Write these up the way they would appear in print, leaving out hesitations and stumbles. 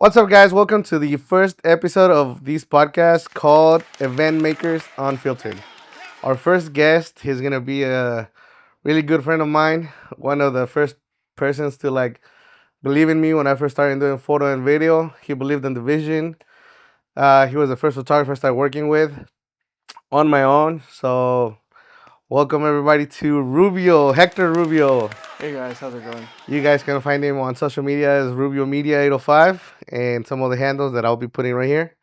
What's up, guys? Welcome to the first episode of this podcast called Event Makers Unfiltered. Our first guest, he's gonna be a really good friend of mine. One of the first persons to believe in me when I first started doing photo and video. He believed in the vision. He was the first photographer I started working with on my own. So welcome everybody to Rubio, Hector Rubio. Hey guys, how's it going? You guys can find him on social media as Rubio Media 805 and some of the handles that I'll be putting right here.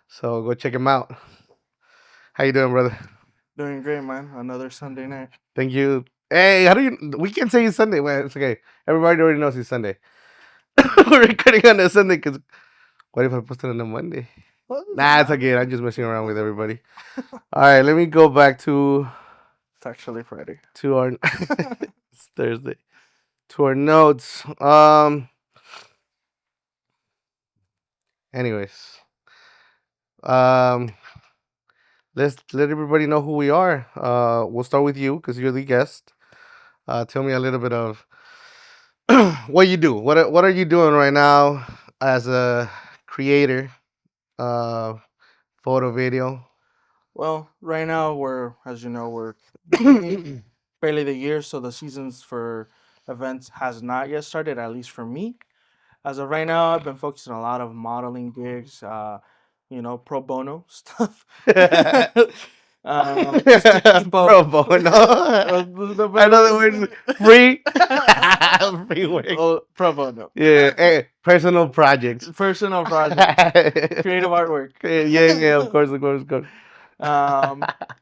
So go check him out. How you doing, brother? Doing great, man. Another Sunday night. Thank you. Hey, how do you? We can say it's Sunday, man. It's okay. Everybody already knows it's Sunday. We're recording on a Sunday because what if I posted on a Monday? Nah, it's okay. I'm just messing around with everybody. All right, let me go back It's actually Friday. to our it's Thursday to our notes. Anyways, um, let's let everybody know who we are. We'll start with you because you're the guest. Tell me a little bit of what you do. What are you doing right now as a creator? Uh, photo, video. Well, right now as you know, we're beginning barely the year, so the seasons for events has not yet started, at least for me. As of right now, I've been focusing on a lot of modeling gigs, pro bono stuff. Just to keep up. Pro bono. I know the word free. Free work. Oh, pro bono. Yeah, personal projects. Personal project, creative artwork. Yeah, of course, of course, of course.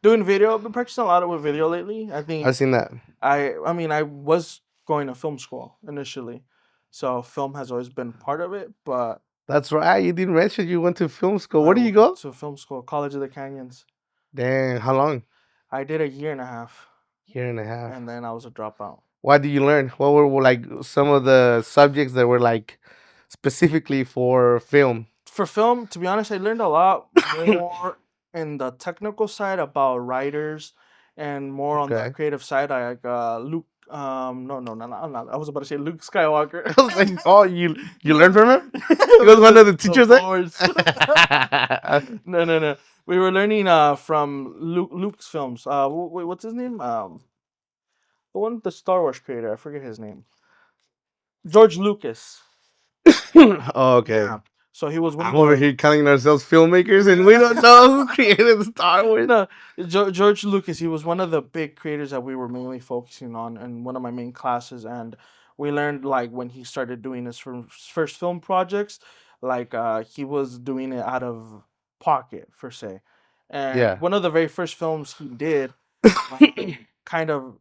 Doing video. I've been practicing a lot with video lately. I think I've seen that. I was going to film school initially, so film has always been part of it. But That's right. You didn't mention you went to film school. I Where do you went go? to film school, College of the Canyons. Dang, how long? I did a year and a half, Year and a half. and then I was a dropout. What did you learn? What were like some of the subjects that were like specifically for film? For film, to be honest, I learned a lot more in the technical side about writers, and more on the Okay. creative side. I like Luke. No, not. I was about to say Luke Skywalker. I was like, oh, you learned from him? He was one of the teachers Of there. course. No. We were learning from Luke's films. Wait, what's his name? The Star Wars creator. I forget his name. George Lucas. Oh, okay. Yeah. So he was one I'm of over the. here calling ourselves filmmakers, and we don't know who created Star Wars. No, George Lucas. He was one of the big creators that we were mainly focusing on in one of my main classes, and we learned like when he started doing his first film projects, like he was doing it out of pocket per se, and Yeah. one of the very first films he did kind of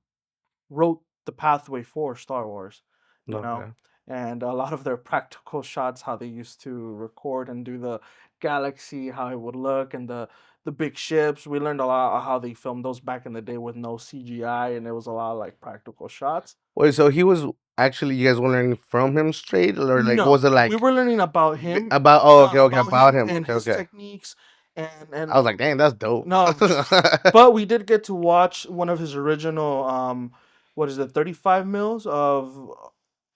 wrote the pathway for Star Wars, you know, Okay. and a lot of their practical shots, how they used to record and do the galaxy, how it would look, and the big ships. We learned a lot of how they filmed those back in the day with no CGI, and it was a lot of like practical shots. Wait, so he was actually you guys were learning from him straight, or like No, was it we like were learning about him, about? Oh, okay, okay, about him. and Okay, his okay. techniques, and I was like, dang, that's dope. no, but we did get to watch one of his original what is it, 35 mils of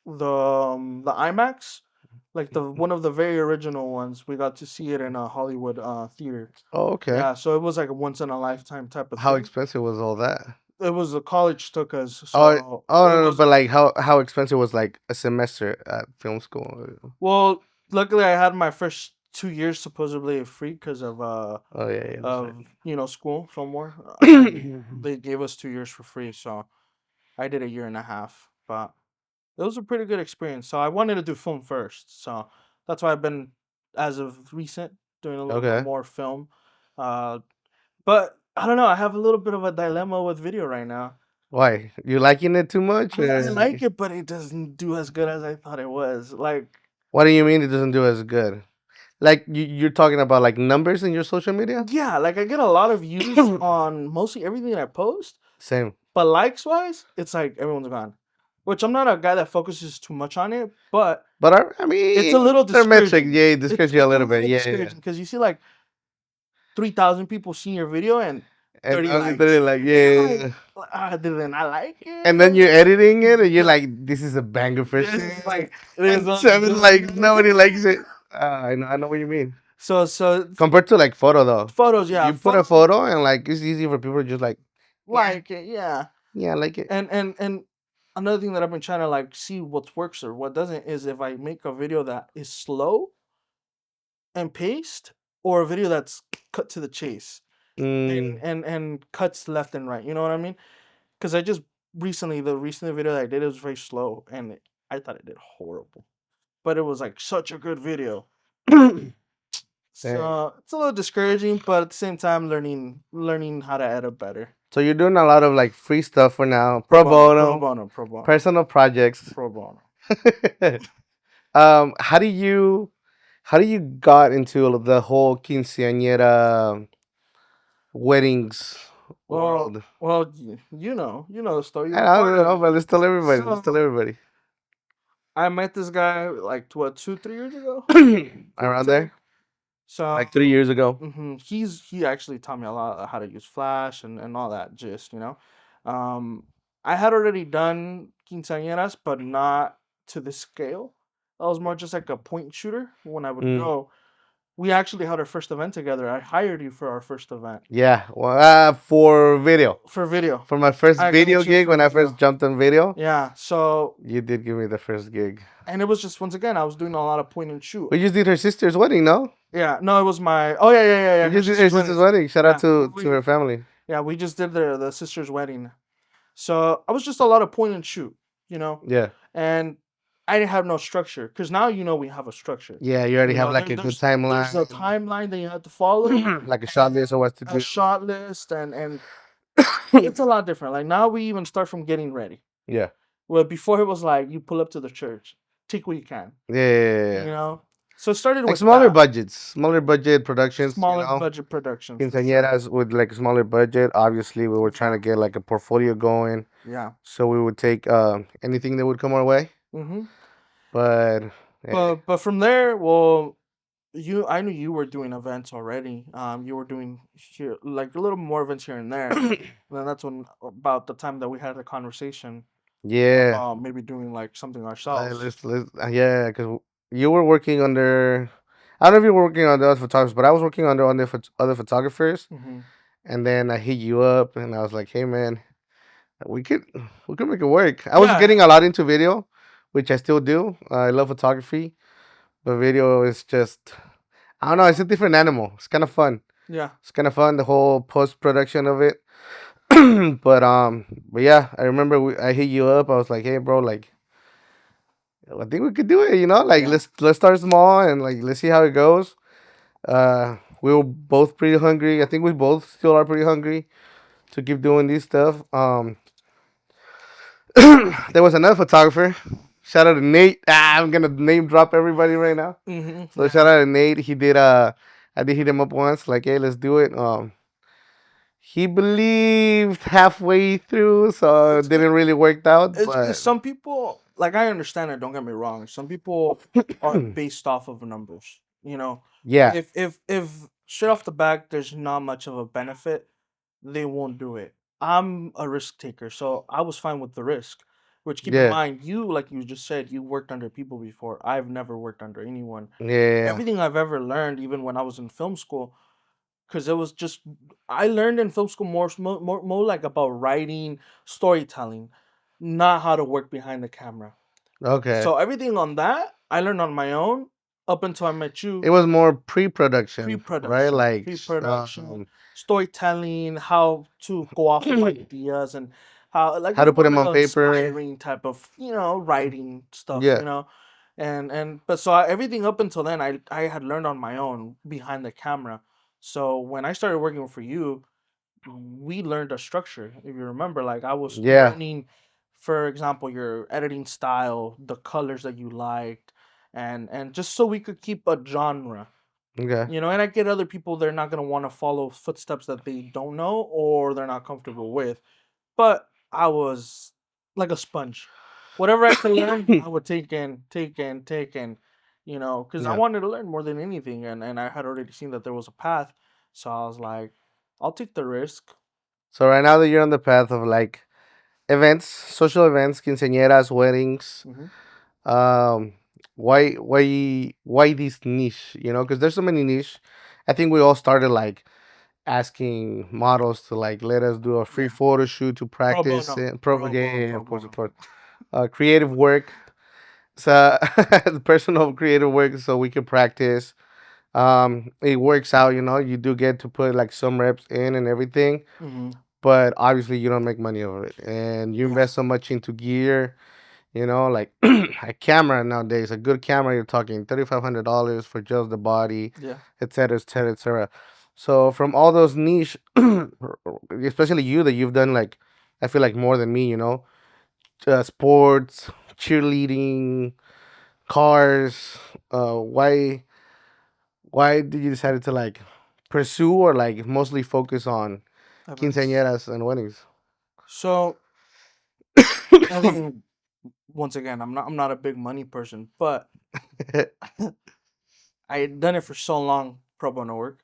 the IMAX, like the one of the very original ones. We got to see it in a Hollywood theater. Oh, okay. Yeah, so it was like a once in a lifetime type of How thing. expensive was all that? It was the college took us, Oh, so oh it no, no, was but like how expensive was like a semester at film school? well. Luckily, I had my first 2 years supposedly free because of Oh yeah, of school somewhere. yeah. They gave us 2 years for free, so I did a year and a half. But it was a pretty good experience. So I wanted to do film first, so that's why I've been, as of recent, doing a little bit Okay. more film. Uh, but I don't know. I have a little bit of a dilemma with video right now. Why? You liking it too much? I Or- like it, but it doesn't do as good as I thought it was. Like, What do you mean it doesn't do as good? Like you're talking about like numbers in your social media? yeah, like I get a lot of views on mostly everything I post, Same. but likes wise, it's like everyone's gone. Which I'm not a guy that focuses too much on it, but But I mean, it's a little their metric, discouraging. yeah, it discourages you a little bit, yeah, yeah. Because you see like 3,000 people seeing your video and And 30 only likes. 30 like, yeah. Did I like it? And then you're editing it, and you're like, "This is a banger for This sure." is like And this seven one- like nobody likes it. I know what you mean. So Compared to like photo though, photos, yeah, you put a photos photo and like it's easy for people to just like, yeah, like it, yeah. yeah, I like it. And another thing that I've been trying to like see what works or what doesn't is if I make a video that is slow and paced, or a video that's cut to the chase Mm, and cuts left and right. You know what I mean? Because I just recently the recent video that I did, it was very slow and I thought it did horrible, but it was like such a good video. dang. So it's a little discouraging, but at the same time, learning how to edit better. So you're doing a lot of like free stuff for now, Pro pro bono, pro bono, bono, pro bono, personal projects. pro bono. How do you got into the whole quinceañera weddings Well, world? you know the story. You I were don't part of know, it. but let's tell everybody. Let's tell So everybody. I met this guy like what 2 3 years ago, I would Around say. there, So like 3 years ago. he actually taught me a lot of how to use Flash and all that gist, you know. Um, I had already done quinceañeras, but not to this scale. I was more just like a point shooter when I would Mm, go. We actually had our first event together. I hired you for our first event yeah, well, for video, for video. for my first I got video you gig for when I first video. jumped on video, Yeah. So you did give me the first gig. and it was just once again I was doing a lot of point and shoot. We just did her sister's wedding, no? Yeah. No, it was my. Oh yeah, yeah, yeah, yeah. We Her just did her sister's sister's wedding. wedding. Shout out Yeah. to her family. Yeah, we just did the sister's wedding. So I was just a lot of point and shoot, you know, Yeah, and I didn't have no structure because now you know we have a structure. yeah. You already You have know, like a good there's a timeline, timeline that you have to follow, like a shot list of what to a do. shot list, and it's a lot different. Like now we even start from getting ready. Yeah, Well, before it was like you pull up to the church, take what you can, yeah, yeah, you yeah. know. So it started Like with that smaller budget productions. You smaller know, budget productions for sure. quinceañeras with like smaller budget. Obviously, we were trying Yeah, to get like a portfolio going, yeah. so we would take anything that would come our way. hmm But but from there, well, I knew you were doing events already. You were doing here like a little more events here and there. And then that's when about the time that we had a conversation yeah, about maybe doing like something ourselves. yeah, because you were working under. I don't know if you were working under other photographers, but I was working under other photographers. hmm And then I hit you up, and I was like, "Hey, man, we could we could make it work." I was Yeah, getting a lot into video, which I still do. I love photography, but video is just I don't know. It's a different animal. It's kind of fun. yeah, It's kind of fun the whole post production of it. but yeah, I remember I hit you up. I was like, "Hey, bro, like, I think we could do it. You know, like yeah. let's start small and like let's see how it goes." We were both pretty hungry. I think we both still are pretty hungry to keep doing this stuff. There was another photographer. Shout out to Nate. I'm gonna name drop everybody right now. So Yeah. shout out to Nate. I did hit him up once, like, hey, let's do it. He believed halfway through, so it It's didn't really work out. it's But some people like I understand it. Don't get me wrong. Some people are based off of numbers. You know, yeah, if straight off the back, there's not much of a benefit, they won't do it. I'm a risk taker, so I was fine with the risk. Which keep in yeah, mind, you like you just said, you worked under people before. I've never worked under anyone. yeah, Everything I've ever learned, even when I was in film school, because it was just I learned in film school more like about writing, storytelling, not how to work behind the camera. okay. So everything on that I learned on my own up until I met It you. was more pre-production, right? Pre-production, Like, pre-production, storytelling, how to go off of ideas, and how like how it's to put more them like on an paper. inspiring type of writing stuff, Yeah, and but so everything up until then I had learned on my own behind the camera. So when I started working for you, we learned a structure. If you remember, like I was yeah, learning, for example, your editing style, the colors that you liked, and just so we could keep a genre, okay. and I get other people, they're not going to want to follow footsteps that they don't know or they're not comfortable with. But I was like a sponge. Whatever I could learn, I would take in, because I Yeah. wanted to learn more than anything. And I had already seen that there was a path. So I was like, I'll take the risk. So right now that you're on the path of like events, social events, quinceañeras, weddings, hmm um, why this niche? You know, because there's so many niche. I think we all started like asking models to like let us do a free Yeah. photo shoot to Pro practice bono. and Pro yeah, bono. yeah, yeah, Pro of course, of bono. course. Creative work, so personal creative work, so we can practice. It works out, you know. You do get to put like some reps in and everything, Hmm. but obviously you don't make money over it, and you Yeah. invest so much into gear. You know, like a camera nowadays, a good camera, you're talking $3,500 for just the body, Yeah. et cetera, et cetera, et cetera. So from all those niche, especially you that you've done like, I feel like more than me, you know, sports, cheerleading, cars. Why did you decide to like pursue or like mostly focus on Events. quinceañeras and weddings? So I think once again, I'm not a big money person, but I had done it for so long, pro bono work,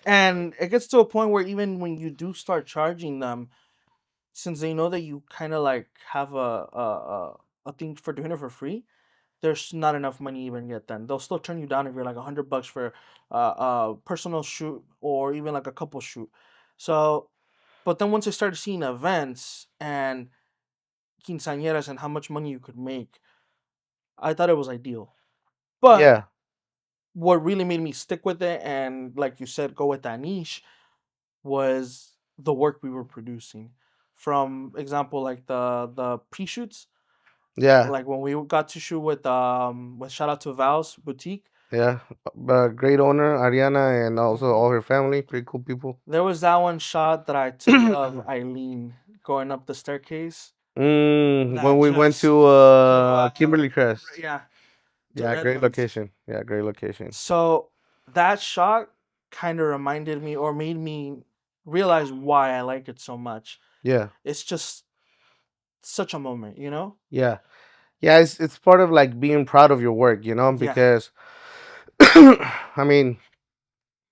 and it gets to a point where even when you do start charging them, since they know that you kind of like have a thing for doing it for free, there's not enough money even yet. Then they'll still turn you down if you're like $100 for a personal shoot or even like a couple shoot. So, but then once I started seeing events and quinceañeras and how much money you could make, I thought it was ideal. But Yeah, what really made me stick with it and, like you said, go with that niche was the work we were producing. From example, like the pre shoots, yeah, like when we got to shoot with shout out to Val's boutique. yeah. Great owner, Ariana, and also Mhm. all her family, pretty cool people. There was that one shot that I took of Eileen going up the staircase. When That we went just to to Kimberly Crest. yeah, to Yeah, great Redlands. location. Yeah, great location. So that shot kind of reminded me or made me realize why I like it so much. Yeah, It's just such a moment, you know? yeah, yeah. It's part of like being proud of your work, you know, Yeah, because I mean,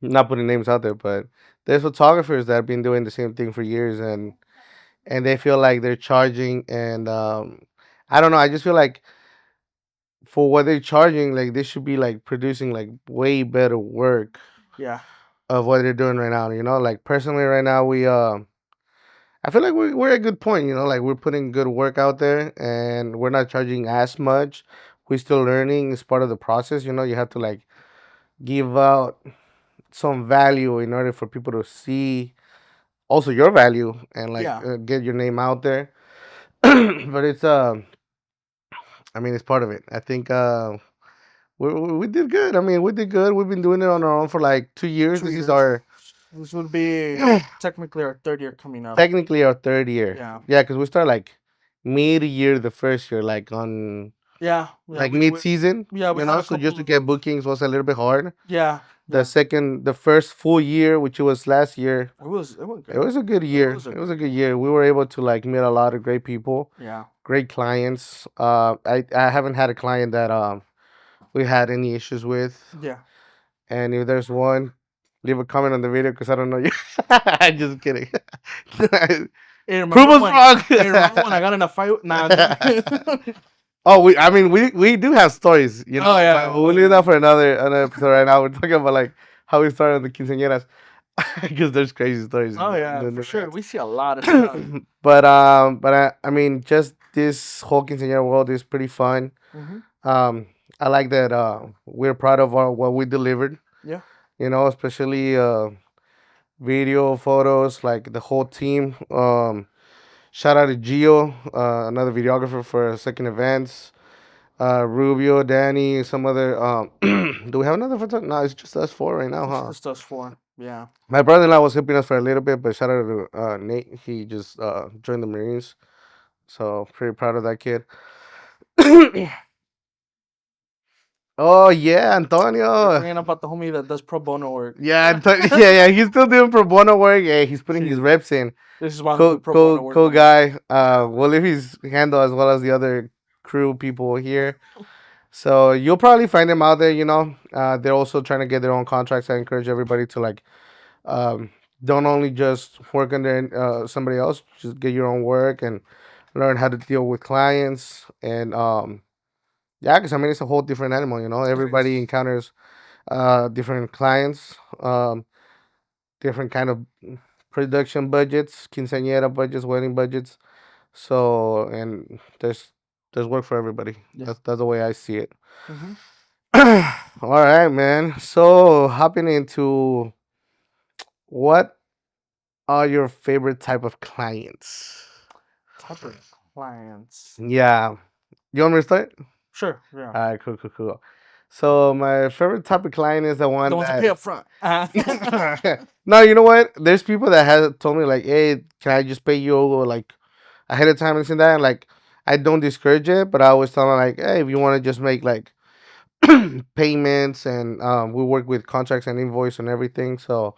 not putting names out there, but there's photographers that have been doing the same thing for years, and they feel like they're charging, and I don't know. I just feel like for what they're charging, like they should be like producing like way better work yeah, of what they're doing right now. You know, like personally, right now I feel like we're at a good point. You know, like we're putting good work out there, and we're not charging as much. We're still learning. It's part of the process. You know, you have to like give out some value in order for people to see also your value and like yeah. get your name out there. But it's I mean, it's part of it. I think we did good. I mean, we did good. We've been doing it on our own for like 2 years. Two This is years. our This would be technically our third year coming up. technically our third year. Yeah, Yeah, because we started like mid year the first year, like on yeah, yeah. like We, mid we season, yeah we you had know. a So just couple to of get bookings was a little bit hard. yeah, The yeah. second, the first full year, which was last year, It went it good. was a good It year. was a It was good a good year. year. We were able to like meet a lot of great people, Yeah, great clients. I haven't had a client that we had any issues with. yeah. And if there's one, leave a comment on the video because I don't know you. I'm just kidding. Hey, Prove remember us when? Hey, remember when I got in a fight? Nah, I'm just kidding. Oh, I mean, we do have stories, you Oh know, but yeah, we'll leave that for another episode. Right now, we're talking about like how we started the quinceañeras, because there's crazy stories oh yeah, in for the sure. events. We see a lot of stuff. But I mean, just this whole quinceañera world is pretty fun. Hmm. Um, I like that we're proud of what we delivered. Yeah, You know, especially video, photos, like the whole team. Shout out to Gio, another videographer for Second Events. Rubio, Danny, some other. Do we have another photographer? No, it's just us four right now, it's huh? just us four. Yeah, My brother-in-law was helping us for a little bit, but shout out to Nate. He just joined the Marines, so pretty proud of that kid. Oh yeah, you're Antonio. forgetting about the homie that does pro bono work. Yeah, yeah, yeah. He's still doing pro bono work. Yeah, he's putting his Shit, reps in. this is why I don't do Cool, pro cool, bono work cool no more. guy. We'll leave his handle as well as the other crew people here. So you'll probably find them out there. You know, they're also trying to get their own contracts. I encourage everybody to like, um, don't only just work under somebody else. Just get your own work and learn how to deal with clients and Yeah, because I mean it's a whole different animal. You know, It everybody is. encounters different clients, different kind of production budgets, quinceañera budgets, wedding budgets. So and there's work for everybody. Yeah. That's the way I see it. Mm-hmm. All right, man. So hopping into what are your favorite type of clients? Type of clients. Yeah, you want me to start? Sure. Yeah. All right, cool, cool, cool. So my favorite type of client is the The one ones that that. pay up front. No, you know what? There's people that have told me like, "Hey, can I just pay you like ahead of time and this and that?" And like, I don't discourage it, but I always tell them like, "Hey, if you want to just make like payments and we work with contracts and invoice and everything. So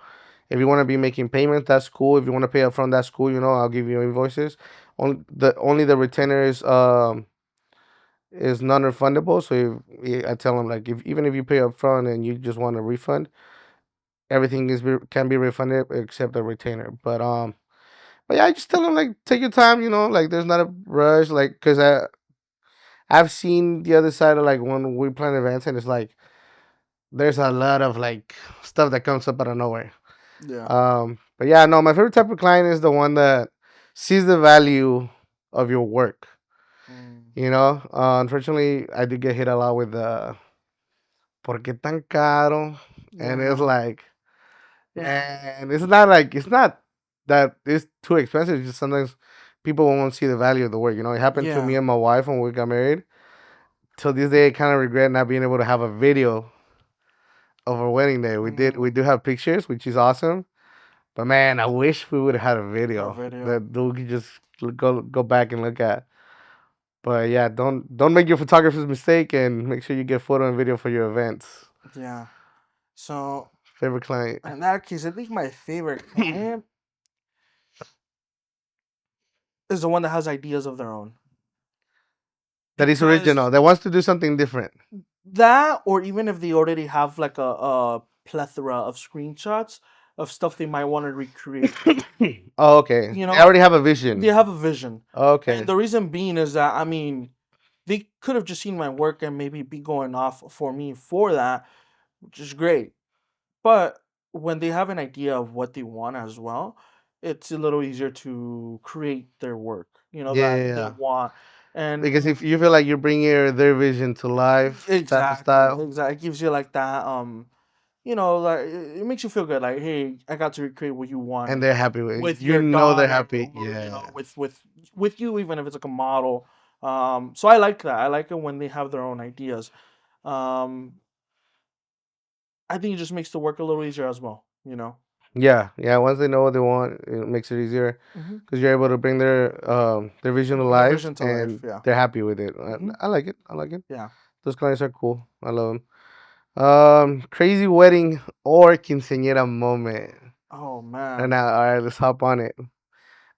if you want to be making payments, that's cool. If you want to pay upfront, that's cool. You know, I'll give you invoices. Only the retainer is non-refundable. So I tell them like if even if you pay upfront and you just want a refund, everything can be refunded except the retainer. But yeah, I just tell them like take your time. You know, like there's not a rush. Like because I've seen the other side of like when we plan events and it's like there's a lot of like stuff that comes up out of nowhere. Yeah. But yeah, no, my favorite type of client is the one that sees the value of your work. Mm. You know, unfortunately, I did get hit a lot with the "por qué tan caro," and it's Yeah. like, man, it's not that it's too expensive. It's just sometimes people won't see the value of the work. You know, it happened to me Yeah. and my wife when we got married. Till this day, I kind of regret not being able to have a video of our wedding day. We Mm. do have pictures, which is awesome. But man, I wish we would have had a A video video. that we could just go back and look at. But yeah, don't make your photographer's mistake and make sure you get photo and video for your events. Yeah. So Favorite client in that case, I think my favorite client is the one that has ideas of their own. that is Because original that wants to do something different. that, or even if they already have like a plethora of screenshots of stuff they might want to recreate. Oh, okay. You They know, already have a they vision. have a vision. And Okay. the reason being is that, I mean, they could have just seen my work and maybe be going off for me for that, which is great. But when they have an idea of what they want as well, it's a little easier to create their work, Yeah, that yeah, they yeah. want. And Because if you feel like you're bringing their vision to life, type of exactly, style. exactly, it gives you like that, like it makes you feel good. Like, hey, I got to recreate what you want And they're happy with it. with You your know they're daughter, happy. or Yeah. with you, even if it's like a model. So I like that. I like it when they have their own ideas. Um, I think it just makes the work a little easier as well. Yeah, yeah. Once they know what they want, it makes it easier Hmm. because you're able to bring their vision to Their life, vision to life. and Yeah. they're happy with it. Hmm. I like it. I like it. Yeah. Those clients are cool. I love them. Crazy wedding or quinceañera moment. Oh And man. now, all right, let's hop on it.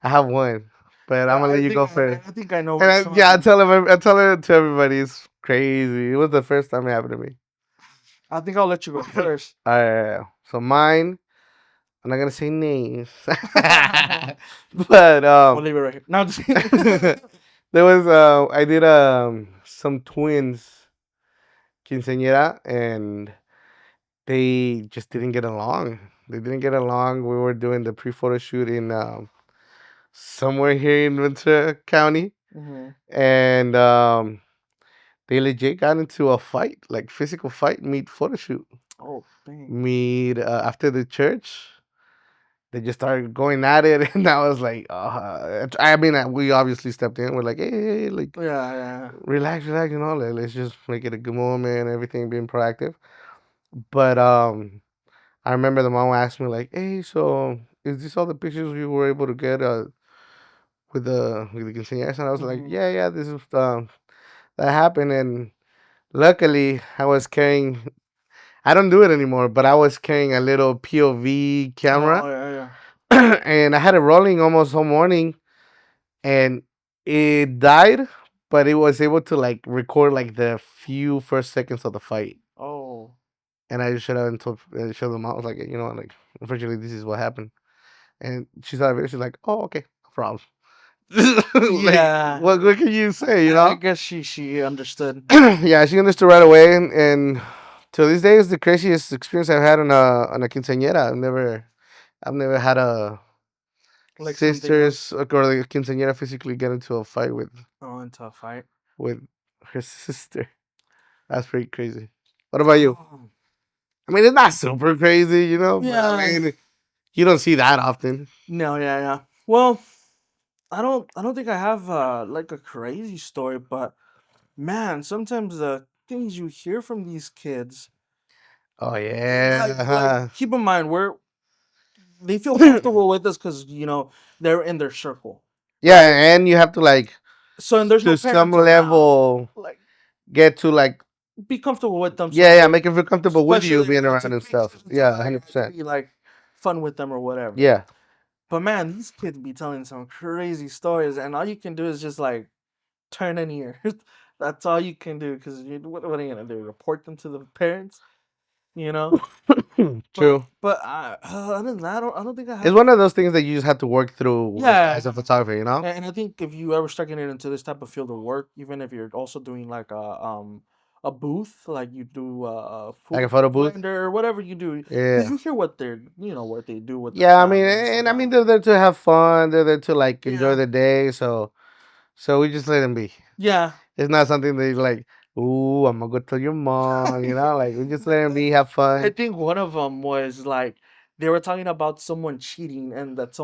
I have one, but I'm Yeah, gonna let I you think go I, first. I think I know And which one. yeah, I tell it to everybody. It's crazy. It was the first time it happened to me. I think I'll let you go first. All right, so mine. I'm not gonna say names, but We'll leave it right here. Now, there was I did some twins quinceañera and they just didn't get along. They didn't get along. We were doing the pre-photo shoot in somewhere here in Ventura County, hmm. and they legit got into a fight, like physical fight, meet photo shoot, Oh dang. meet after the church. They just started going at it, and I was like, I mean, we obviously stepped in. We're like, hey, like, Yeah, yeah. relax, relax, let's just make it a good moment and everything, being proactive. But I remember the mom asked me like, hey, so is this all the pictures you were able to get with the quinceañeras? And I was like, Hmm. yeah, yeah, this is that happened, and luckily I was carrying. I don't do it anymore, but I was carrying a little POV camera, Oh yeah, yeah. and I had it rolling almost all morning, and it died, but it was able to like record like the few first seconds of the fight. Oh. And I just showed up and showed them out. I was like, like, unfortunately, this is what happened. And she saw the video. She's like, oh, okay, no problem. Like, Yeah, what can you say? You I know? guess she understood. Yeah, she understood right away, and to this day is the craziest experience I've had on a quinceañera. I've never had a Like something else. sisters or the quinceañera physically get into a fight Oh, into a fight. with her sister. That's pretty crazy. What about you? Oh, I mean, it's not super crazy, you know, but I yeah. mean, you don't see that often. No, yeah, yeah. Well, I don't think I have like a crazy story, but man, sometimes the things you hear from these kids, Oh like yeah, keep in mind they feel comfortable with us because they're in their circle, right? yeah, and you have to like So and there's no to some parents around. level Like get to like be comfortable with them, so yeah, yeah, they, make them feel comfortable with you especially if being you're gonna around take and stuff. pictures and stuff Yeah, like that, hundred you have to percent. be like fun with them or whatever. Yeah. But man, these kids be telling some crazy stories, and all you can do is just like turn an ear. That's all you can do because what are you gonna do? Report them to the parents? You know. But True. other than that, I don't think I It's have. one of those things that you just have to work through Yeah, as a photographer, you know? and I think if you ever start getting into this type of field of work, even if you're also doing like a booth, like you do a Like a food photo booth. render or whatever you do, because Yeah. you hear what they do with their Yeah, I mean, families and and I mean, whatnot. they're there to have fun. They're there to like enjoy Yeah, the day. So we just let them be. yeah. It's not something that you like. Ooh, I'm gonna go tell your mom. You know, like we just let them be, have I fun. think one of them was like they were talking about someone cheating and that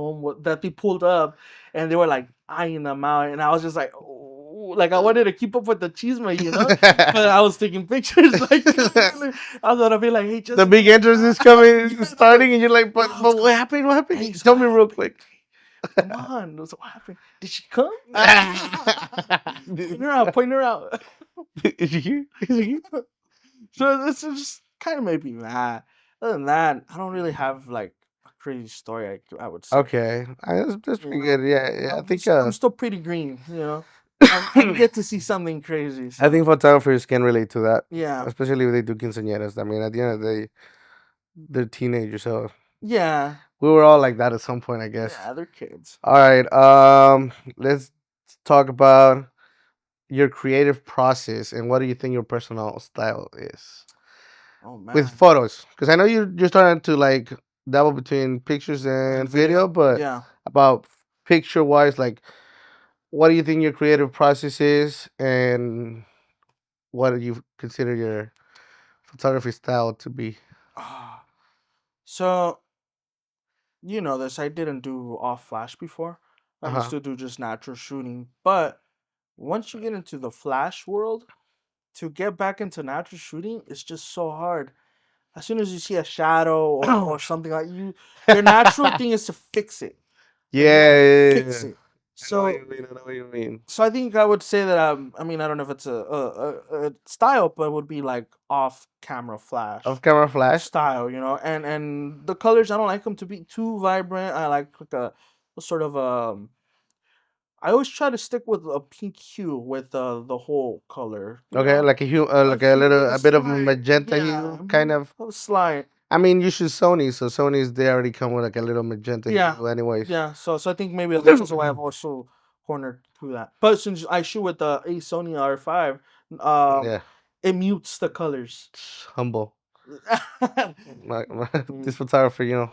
that they pulled up and they were like eyeing them out and I was just like, oh, like I wanted to keep up with the chisme, but I was taking pictures like I was gonna be like, hey, The Jessica, big entrance is coming, yeah, like, starting, and you're like, wow, but what happened? What happened? hey, so Tell what me real happened? quick. Come on, so what happened? Did she come? Point her out, point her out. Is she here? Is she here? So this is just kind of made me mad. Other than that, I don't really have like a crazy story. I would say, Okay, that's you pretty know, good. Yeah, yeah. I think I'm still pretty green. I'm yet to see something crazy. I So think photographers can relate to that, yeah, especially if they do quinceañeras. I mean, at the end of the day, they're teenagers, so yeah, we were all like that at some point, I guess. yeah. They're kids. All right, let's talk about your creative process and what do you think your personal style is Oh with man, photos? Because I know you're starting to like dabble between pictures and and video, video. but Yeah. about picture wise, like what do you think your creative process is, and what do you consider your photography style to be? Ah. So you know this. I didn't do off flash before. I Uh used huh. to do just natural shooting, but once you get into the flash world, to get back into natural shooting, it's just so hard. As soon as you see a shadow or something like your natural Yeah, thing is to fix it. Like you yeah, gotta yeah. fix it. I know what So you mean. I know what you mean. so I think I would say that I mean I don't know if it's a style, but it would be like off camera flash Off camera flash. style, and the colors I don't like them to be too vibrant. I like a sort of I always try to stick with a pink hue with the whole color, Okay, like a hue, a like a hue, little, a a bit of slight, magenta yeah, hue, kind of. a slight. I mean, you should Sony, so Sony's they already come with like a little magenta Yeah, hue, anyways. yeah. So I think maybe that's also why I've also cornered to that. But since I shoot with the a Sony R5, um, Yeah, it mutes the colors. humble. Mm. This photographer,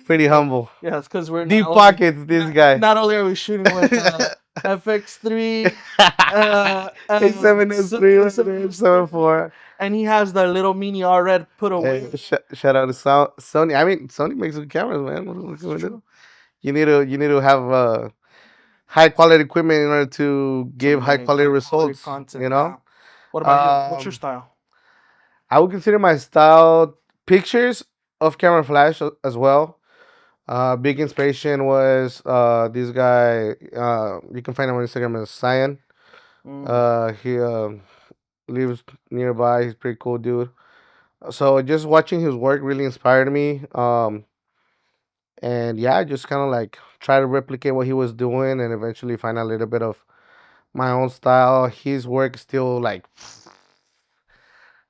pretty yeah, humble. yeah. It's because we're not Deep only pockets, this not, guy. not only are we shooting with FX3, A703, 703, 704. and he has the little mini R red put Hey, away. shout out to Sony. I mean, Sony makes good cameras, man. What That's can we do? true. You need to have high quality equipment in order to To give high make quality high quality results. content. Yeah. What about you? What's your Um, style? I would consider my style pictures of camera flash as well. Big inspiration was this guy. You can find him on Instagram as Cyan. Mm. He lives nearby. He's a pretty cool dude. So just watching his work really inspired me. And yeah, I just kind of like try to replicate what he was doing, and eventually find a little bit of my own style. His work is still like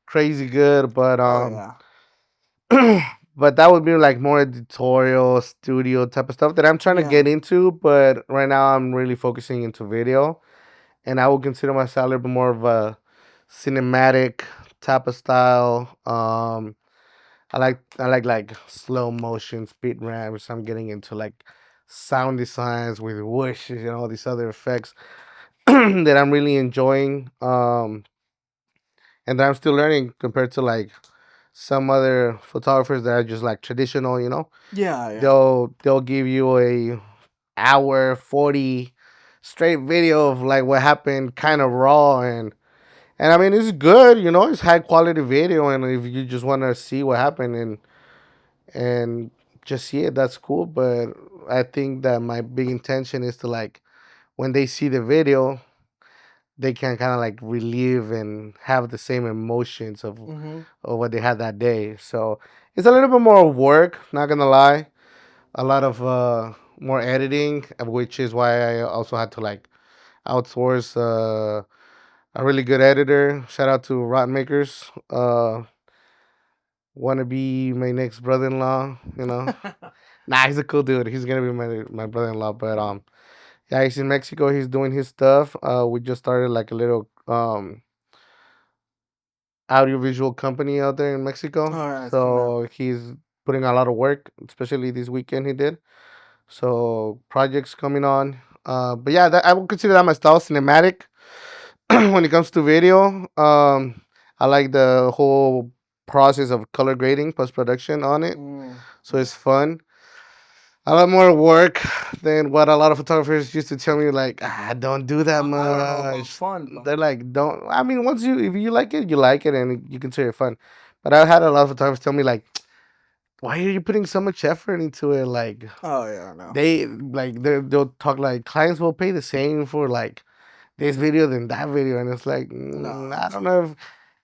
crazy good, but Oh yeah. but that would be like more editorial studio type of stuff that I'm trying to Yeah. get into. But right now, I'm really focusing into video, and I would consider myself a little bit more of a cinematic type of style. I like slow motion speed ramps. I'm getting into like sound designs with whooshes and all these other effects that I'm really enjoying. And that I'm still learning compared to like some other photographers that are just like traditional. Yeah. Yeah. They'll give you a hour 40 straight video of like what happened, kind of raw, and I mean it's good. It's high quality video, and if you just want to see what happened and just see it, that's cool. But I think that my big intention is to like when they see the video, they can kind of like relive and have the same emotions Mhm. of what they had that day. So it's a little bit more work, not gonna lie. A lot of more editing, which is why I also had to like outsource a really good editor. Shout out to Rotten Makers. Want to be my next brother-in-law? Nah, he's a cool dude. He's gonna be my brother-in-law. But yeah, he's in Mexico. He's doing his stuff. We just started like a little audiovisual company out there in Mexico. All right. See, man. So he's putting a lot of work, especially this weekend he did. So projects coming on. But yeah, I would consider that my style, cinematic. When it comes to video, I like the whole process of color grading, post production on it. Mm. So it's fun. A lot more work than what a lot of photographers used to tell me. Like, don't do that I don't know about much. fun, but They're like, don't. I mean, once if you like it, and you consider it fun. But I had a lot of photographers tell me like, why are you putting so much effort into it? Like, oh yeah, no, they'll talk like clients will pay the same for like this video than that video, and it's like no. I don't know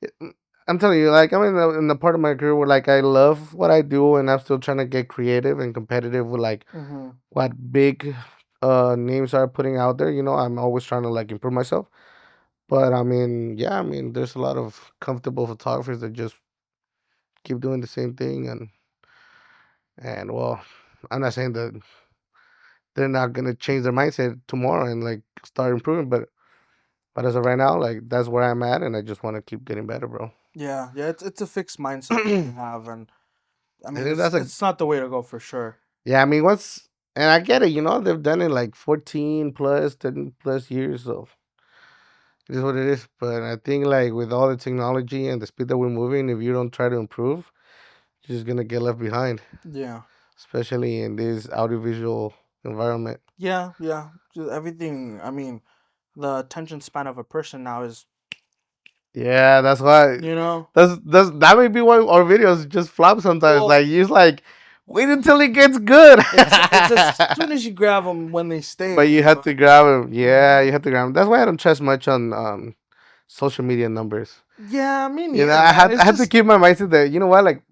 if I'm telling you, like I'm in the part of my career where like I love what I do, and I'm still trying to get creative and competitive with like Mhm. what big names are putting out there. I'm always trying to like improve myself. But I mean, yeah, I mean, there's a lot of comfortable photographers that just keep doing the same thing, and well, I'm not saying that they're not gonna change their mindset tomorrow and like start improving, but as of right now, like that's where I'm at, and I just want to keep getting better, bro. Yeah, yeah. It's a fixed mindset that I you have, and I mean, think it's that's a it's not the way to go for sure. yeah. I mean, and I get it. They've done it like 14 plus, 10 plus years, so it is what it is. But I think like with all the technology and the speed that we're moving, if you don't try to improve, you're just gonna get left behind, Yeah, especially in this audiovisual environment. yeah, yeah. Just everything. I mean, the attention span of a person now is, Yeah, that's why. you know, That may be why our videos just flop sometimes. well, Like you just like wait until it gets good. it's as soon as you grab them when they stay, But you have but to grab him. Yeah, mhm. you have to grab him. That's why I don't trust much on social media numbers. Yeah, me neither, I man. had I had to keep my mindset that what, like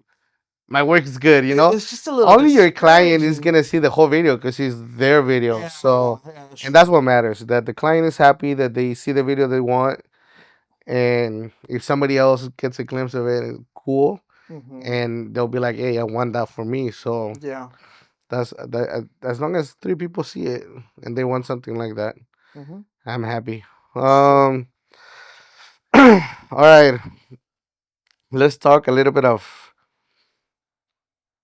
my work is good. It's just a little Only your client is discouraging. gonna see the whole video because it's their video. Yeah, So, yeah, that's and true. that's what matters. That the client is happy that they see the video they want, and if somebody else gets a glimpse of it, it's cool, Hmm. and they'll be like, "Hey, I want that for me." So Yeah. that's that. As long as three people see it and they want something like that, Hmm. I'm happy. That's true. All right, let's talk a little bit of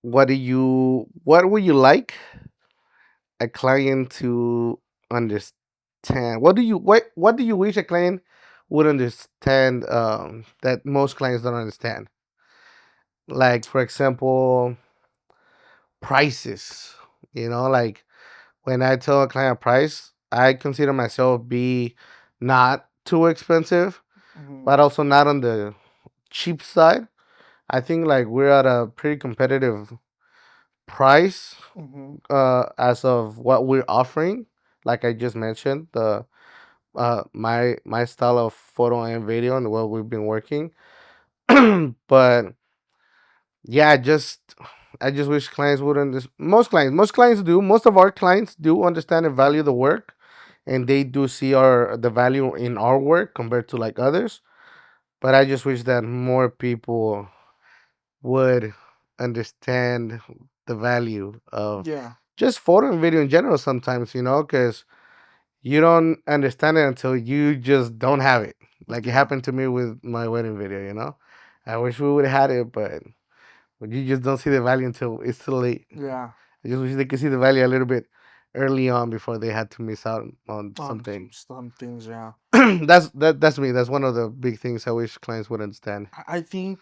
what would you like a client to understand? What do you wish a client would understand that most clients don't understand? Like for example, prices. Like when I tell a client a price, I consider myself be not too expensive, Hmm. but also not on the cheap side. I think like we're at a pretty competitive price Hmm. as of what we're offering. Like I just mentioned, the my style of photo and video and what we've been working. But yeah, I just wish clients would understand. Most of our clients do understand and value the work, and they do see our the value in our work compared to like others. But I just wish that more people would understand the value of Yeah. just photo and video in general sometimes, because you don't understand it until you just don't have it. Like it Yeah. happened to me with my wedding video. I wish we would have had it, but you just don't see the value until it's too late. Yeah. I just wish they could see the value a little bit early on before they had to miss out on On something. some things, yeah. That's me. That's one of the big things I wish clients would understand. I think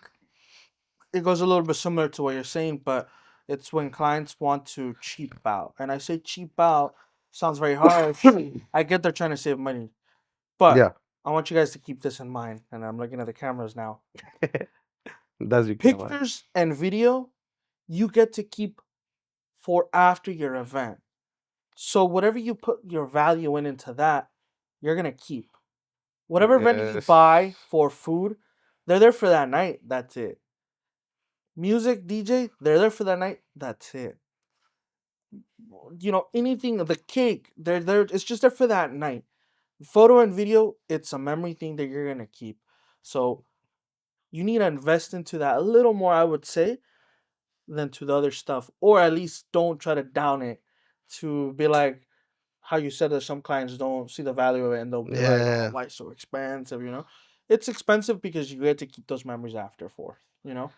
it goes a little bit similar to what you're saying, but it's when clients want to cheap out. And I say cheap out sounds very harsh. I get they're trying to save money, but Yeah, I want you guys to keep this in mind. And I'm looking at the cameras now. that's you can mind. Pictures and video, you get to keep for after your event. So whatever you put your value into that, you're gonna keep. Whatever venue you Yes. buy for food, they're there for that night. That's it. Music, DJ, they're there for that night. That's it. Anything, the cake, they're there. It's just there for that night. Photo and video, it's a memory thing that you're gonna keep. So you need to invest into that a little more, I would say, than to the other stuff, or at least don't try to down it to be like how you said that some clients don't see the value of it and they'll be like, "Oh, Yeah. why it's so expensive?" It's expensive because you get to keep those memories after for. Yeah.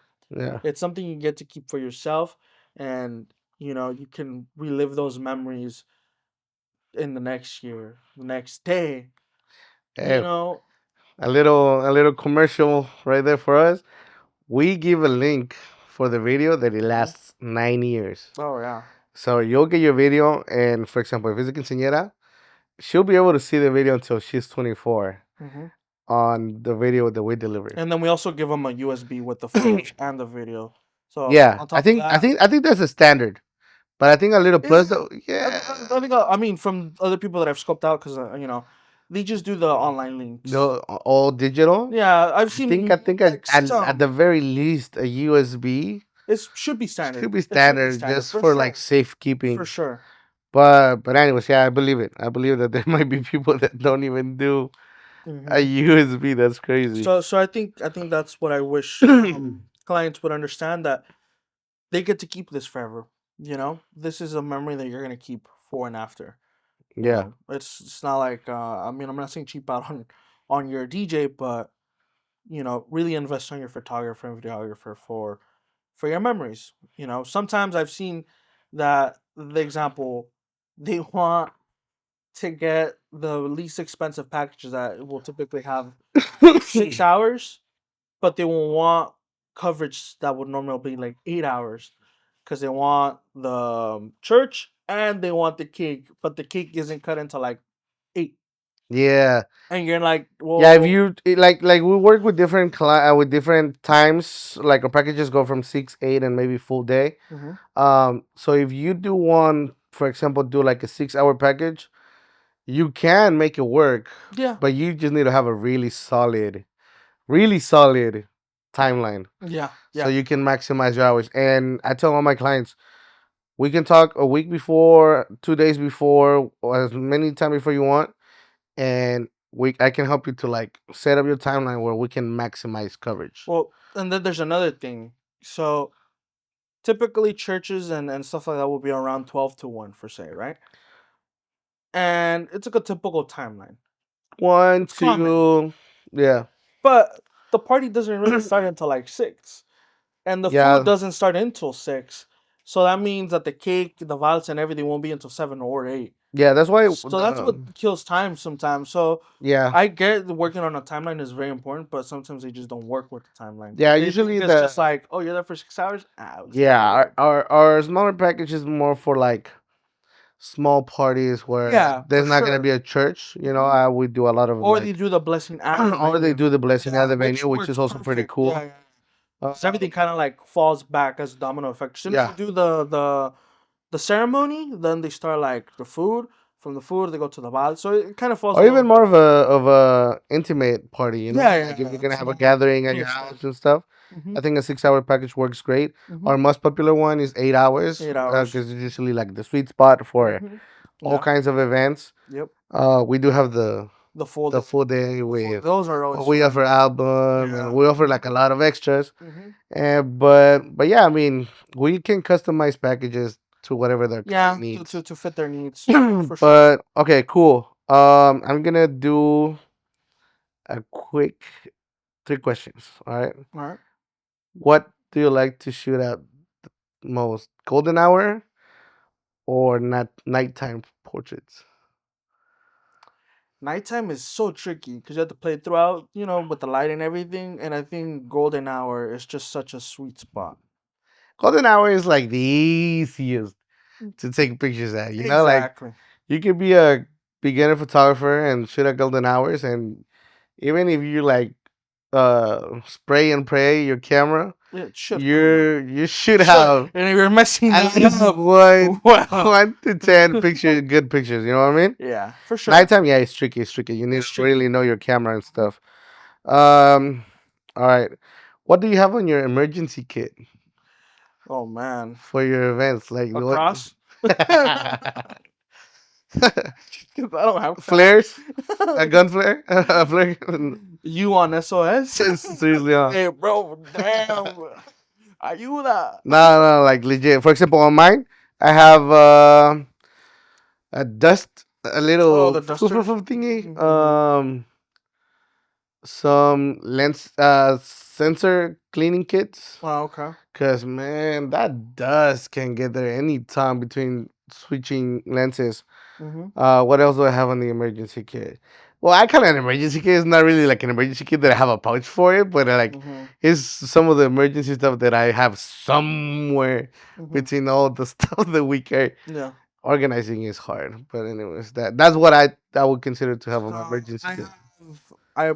It's something you get to keep for yourself, and you can relive those memories in the next year, the next day. You Hey, know. a little commercial right there for us. We give a link for the video that it Mhm. lasts 9 years. Oh yeah. So you'll get your video, and for example, if it's a quinceañera, she'll be able to see the video until she's 24 Hmm. on the video that we deliver. And then we also give them a USB with the photos and the video. So Yeah, on I top of think I that, think I think that's a standard, but I think a little is plus it? though. Yeah, I think I mean from other people that I've scoped out because they just do the online links. no, all digital. Yeah, I've I think I seen think like at the some. very least a USB It should be standard. should be It should be standard standard just for for like sure. For safekeeping. sure. But anyways, yeah, I believe it. I believe that there might be people that don't even do a Hmm. USB. That's crazy. So I think that's what I wish clients would understand, that they get to keep this forever. This is a memory that you're gonna keep for and after. Yeah, It's not like I mean, I'm not saying cheap out on your DJ, but really invest on your photographer and videographer for your memories. Sometimes I've seen that the example, they want to get the least expensive packages that will typically have 6 hours, but they will want coverage that would normally be like 8 hours because they want the church and they want the cake, but the cake isn't cut into like eight. yeah. And you're like, Yeah, if well, you like we work with with different times. Like our packages go from 6, 8, and maybe full day. mhm, So if you do one, for example, do like a 6 hour package, you can make it work, yeah, but you just need to have a really solid timeline yeah, so yeah. you can maximize your hours. And I tell all my clients, we can talk a week before, 2 days before, or as many time before you want, and I can help you to like set up your timeline where we can maximize coverage. Well, and then there's another thing. So typically churches and stuff like that will be around 12 to 1 for say, right? And it's like a typical timeline. One, It's common. two, yeah, But the party doesn't really start until like 6. And the food yeah, doesn't start until 6. So that means that the cake, the vals, and everything won't be until 7 or 8. yeah. That's why, So that's what kills time sometimes. So yeah, I get working on a timeline is very important, but sometimes they just don't work with the timeline. yeah. They think Usually it's just the like, oh, you're there for 6 hours? Ah, it's not yeah, gonna work. our smaller package is more for like small parties where Yeah, for there's not gonna sure. be a church. Mhm. We do a lot of Or they like, do the blessing at the or they venue. do the blessing at Yeah, the which venue, which works is also pretty perfect. Yeah, cool. yeah. Uh, Because everything kind of like falls back as a domino effect. As soon as you yeah, do the ceremony, then they start like the food. From the food, they go to the ball. So it kind of falls a or little even more bit. of a intimate party. Yeah, yeah, Like if yeah. you're It's gonna a have a little, gathering at little your house stuff. and stuff. Mm-hmm. I think a 6 hour package works great. Mm-hmm. Our most popular one is 8 hours 8 hours. because it's usually like the sweet spot for Mm-hmm. all Yeah. kinds of events. Yep. We do have the the full the day. full day The with those are always we fun. offer album and Yeah. we offer like a lot of extras. Hmm. And but yeah, I mean we can customize packages to whatever the client Yeah, needs. to fit their needs for sure. But okay, cool. I'm gonna do a quick 3 questions. All right. All right. What do you like to shoot at most? Golden hour or not nighttime portraits? Nighttime is so tricky because you have to play it throughout, with the light and everything. And I think golden hour is just such a sweet spot. Golden hour is like the easiest to take pictures at. Like Exactly. you could be a beginner photographer and shoot at golden hours, and even if you like spray and pray your camera, It should clear. you should Should. have And if you're messing at that least up, one well, 1 to 10 pictures, good pictures. You know what I mean? yeah, for sure. Nighttime, yeah, it's tricky. It's tricky. You need It's to tricky. really know your camera and stuff. Um, all right. What do you have on your emergency kit Oh man, for your events? Like what? across. Because I don't have Flares? A cross. gun flare? A flare? You on SOS? Seriously, Hey, bro, damn. Ayuda. no, like legit. For example, on mine, I have a dust, a Oh, little the dusters. thingy. Mm-hmm. Some lens, sensor cleaning kits. Oh, okay. Cause man, that dust can get there anytime between switching lenses. Mm-hmm. What else do I have on the emergency kit? Well, I call it an emergency kit. It's not really like an emergency kit that I have a pouch for it, but like Mm-hmm. it's some of the emergency stuff that I have somewhere Mm-hmm. between all the stuff that we carry. Yeah. Organizing is hard, but anyways, that's what I would consider to have an So emergency I kit. have I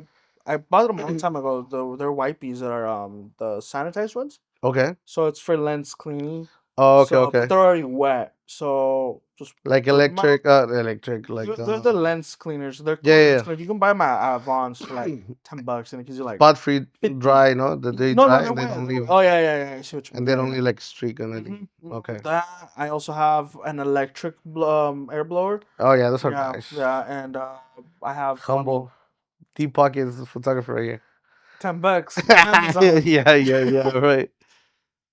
I bought them a long time ago. They're wipes that are the sanitized ones. Okay. So it's for lens cleaning. Oh, okay, So but okay. they're already wet. So just Like put them out. electric, like They're the lens cleaners. They're called lens yeah, cleaners. You can buy them at Vaughn's for like yeah. $10 and it gives you like Spot free 50. dry, no? That they No, dry they're and they wet. don't They're wet. leave Oh yeah. I see what you and mean. they Yeah, don't yeah. leave like streak on anything. Okay. That I also have an electric air blower. Oh yeah, those are Yeah, nice. yeah, and I have Humble. Deep pockets photographer right here. $10 on Amazon. Yeah, right.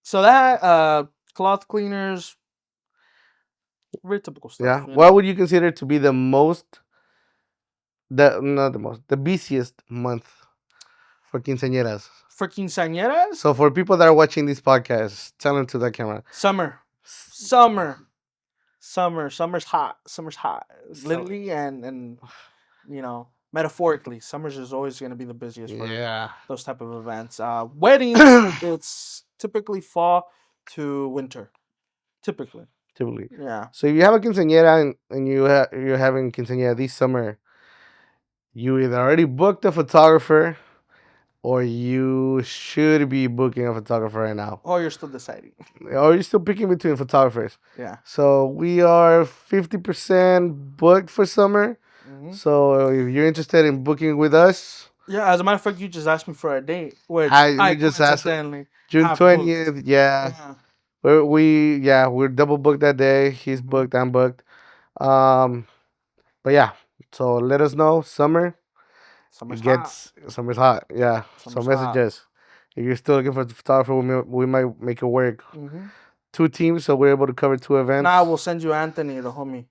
So that cloth cleaners, very typical stuff, Yeah. What would you consider to be the most the not the most, the busiest month for quinceañeras? For quinceañeras, So for people that are watching this podcast, tell them to that camera. summer, summer, summer's hot. Summer's hot, So, literally and metaphorically. Summer's is always going to be the busiest for yeah. those type of events. Weddings, it's typically fall to winter. Typically, Typically. yeah. So if you have a quinceañera and you're having quinceañera this summer, you either already booked a photographer or you should be booking a photographer right now. Oh, you're still deciding. Or you're still picking between photographers. Yeah. So we are 50% booked for summer. Hmm. So if you're interested in booking with us, Yeah, as a matter of fact, you just asked me for a date, which we I just asked coincidentally June have booked. 20th. Yeah. Yeah. We're double booked that day. He's Hmm. booked, I'm booked. Um but yeah. So let us know. Summer. Summer's It hot. gets summer's hot. Yeah. So Summer's message hot. us. If you're still looking for a photographer, we might make it work. Hmm. 2 teams, so we're able to cover 2 events. Now we'll send you Anthony, the homie.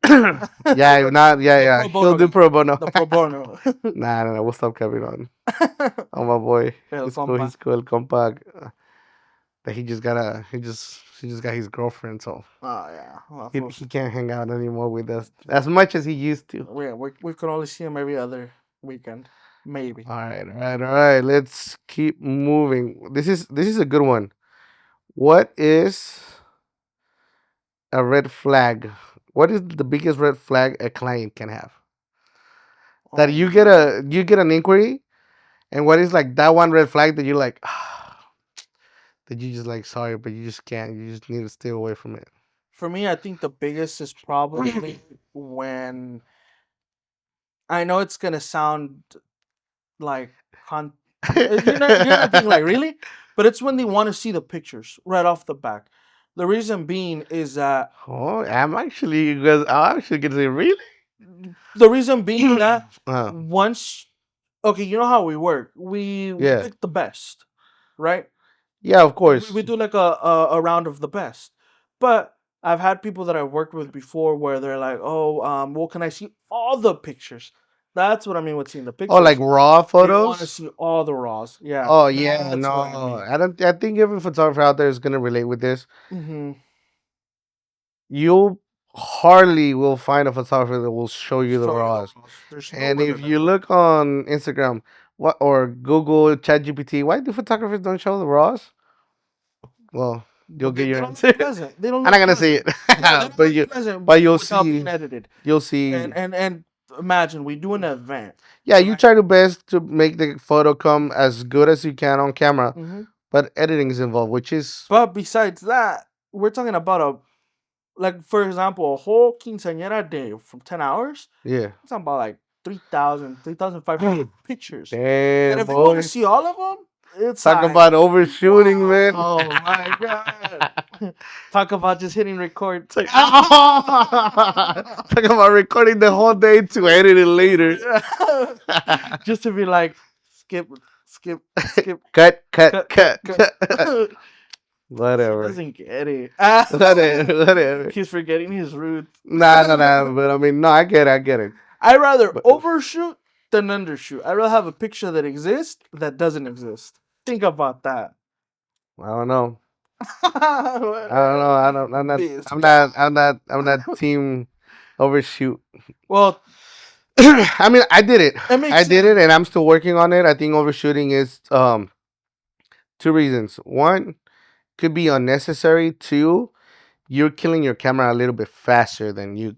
Yeah, if not, yeah. The pro He'll bono do guy. pro bono. The pro bono. Nah. We'll stop covering on. Oh my boy. El He's cool. compa. He's cool. Compa. That he just got his girlfriend, so Oh yeah. Well, he can't hang out anymore with us as much as he used to. we can only see him every other weekend, maybe. All right. Let's keep moving. This is a good one. What is a red flag? What is the biggest red flag a client can have? That Oh, you get an inquiry, and what is like that one red flag that you're like, that you just like sorry, but you just can't. You just need to stay away from it. for me, I think the biggest is probably when I know it's gonna sound like you're not thinking like really, but it's when they want to see the pictures right off the back. The reason being is that Oh, I'm actually because I'm actually gonna say really. The reason being that uh, once, okay, you know how we work. We yeah, pick the best, right? yeah, of We course. do like a round of the best. But I've had people that I've worked with before where they're like, oh, well, can I see all the pictures? That's what I mean with seeing the Oh, like pictures. raw They want to photos. see all the raws. Yeah, Oh yeah, that's no, what I mean. I don't. I think every photographer out there is gonna relate with this. Hmm. You hardly will find a photographer that will show you the Show you the raws. raws. There's And nobody if that you does. look on Instagram, what or Google, ChatGPT, why do photographers don't show the raws? Well, you'll But get they your don't answer. look pleasant. They don't I'm not look gonna say pleasant. it, No, they don't but look you, pleasant but you'll without being see, edited. you'll see. And imagine we do an event, Yeah, you right? try your best to make the photo come as good as you can on camera, Hmm. but editing is involved, which is But besides that, we're talking about a, like, for example, a whole quinceañera day from 10 hours. yeah. It's about like 3,000, 3,500 pictures. And Damn, if you want to boy. see all of them, it's Talk like, about overshooting, wow, man. oh my god. Talk about just hitting record. It's like, talk about recording the whole day to edit it later. Just to be like, skip, skip, skip, Cut, cut, cut, cut, cut, cut. cut. He Whatever. doesn't get it. Whatever. Whatever. He's forgetting his roots. Nah, nah, nah. But I mean, no, I get it. I get it. I rather But overshoot than undershoot. I rather have a picture that exists that doesn't exist. Think about that. I don't know. I don't know. Whatever. I don't. I'm not. This I'm guy. not. I'm not. I'm not team overshoot. Well, I mean, I did it. it I makes did it, sense. and I'm still working on it. I think overshooting is two reasons. One could be unnecessary. Two, you're killing your camera a little bit faster than you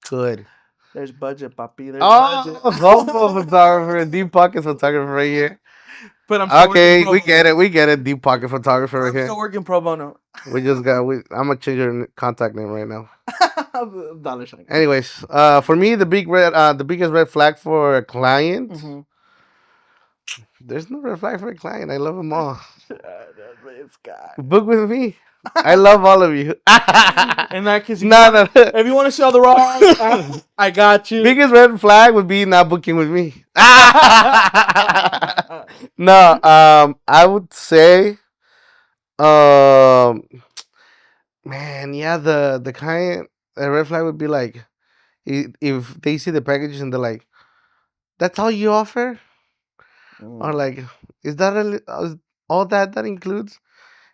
could. There's budget, papi. There's Oh, budget. homo photographer, deep pocket photographer right here. But I'm still working Okay, pro we get bono. it. We get it. Deep pocket photographer right I'm here. still working pro bono. We just got. I'm gonna change your contact name right now. Dollar sign. Anyways, for me, the biggest red flag for a client. Mm-hmm. There's no red flag for a client. I love them all. This guy. Book with me. I love all of you. In that case, No, no. if you want to see all the wrongs, I got you. Biggest red flag would be not booking with me. No, I would say, um, man, yeah, the client, a red flag would be like, if they see the packages and they're like, "That's all you offer," or Mm. like, "Is that all that includes?"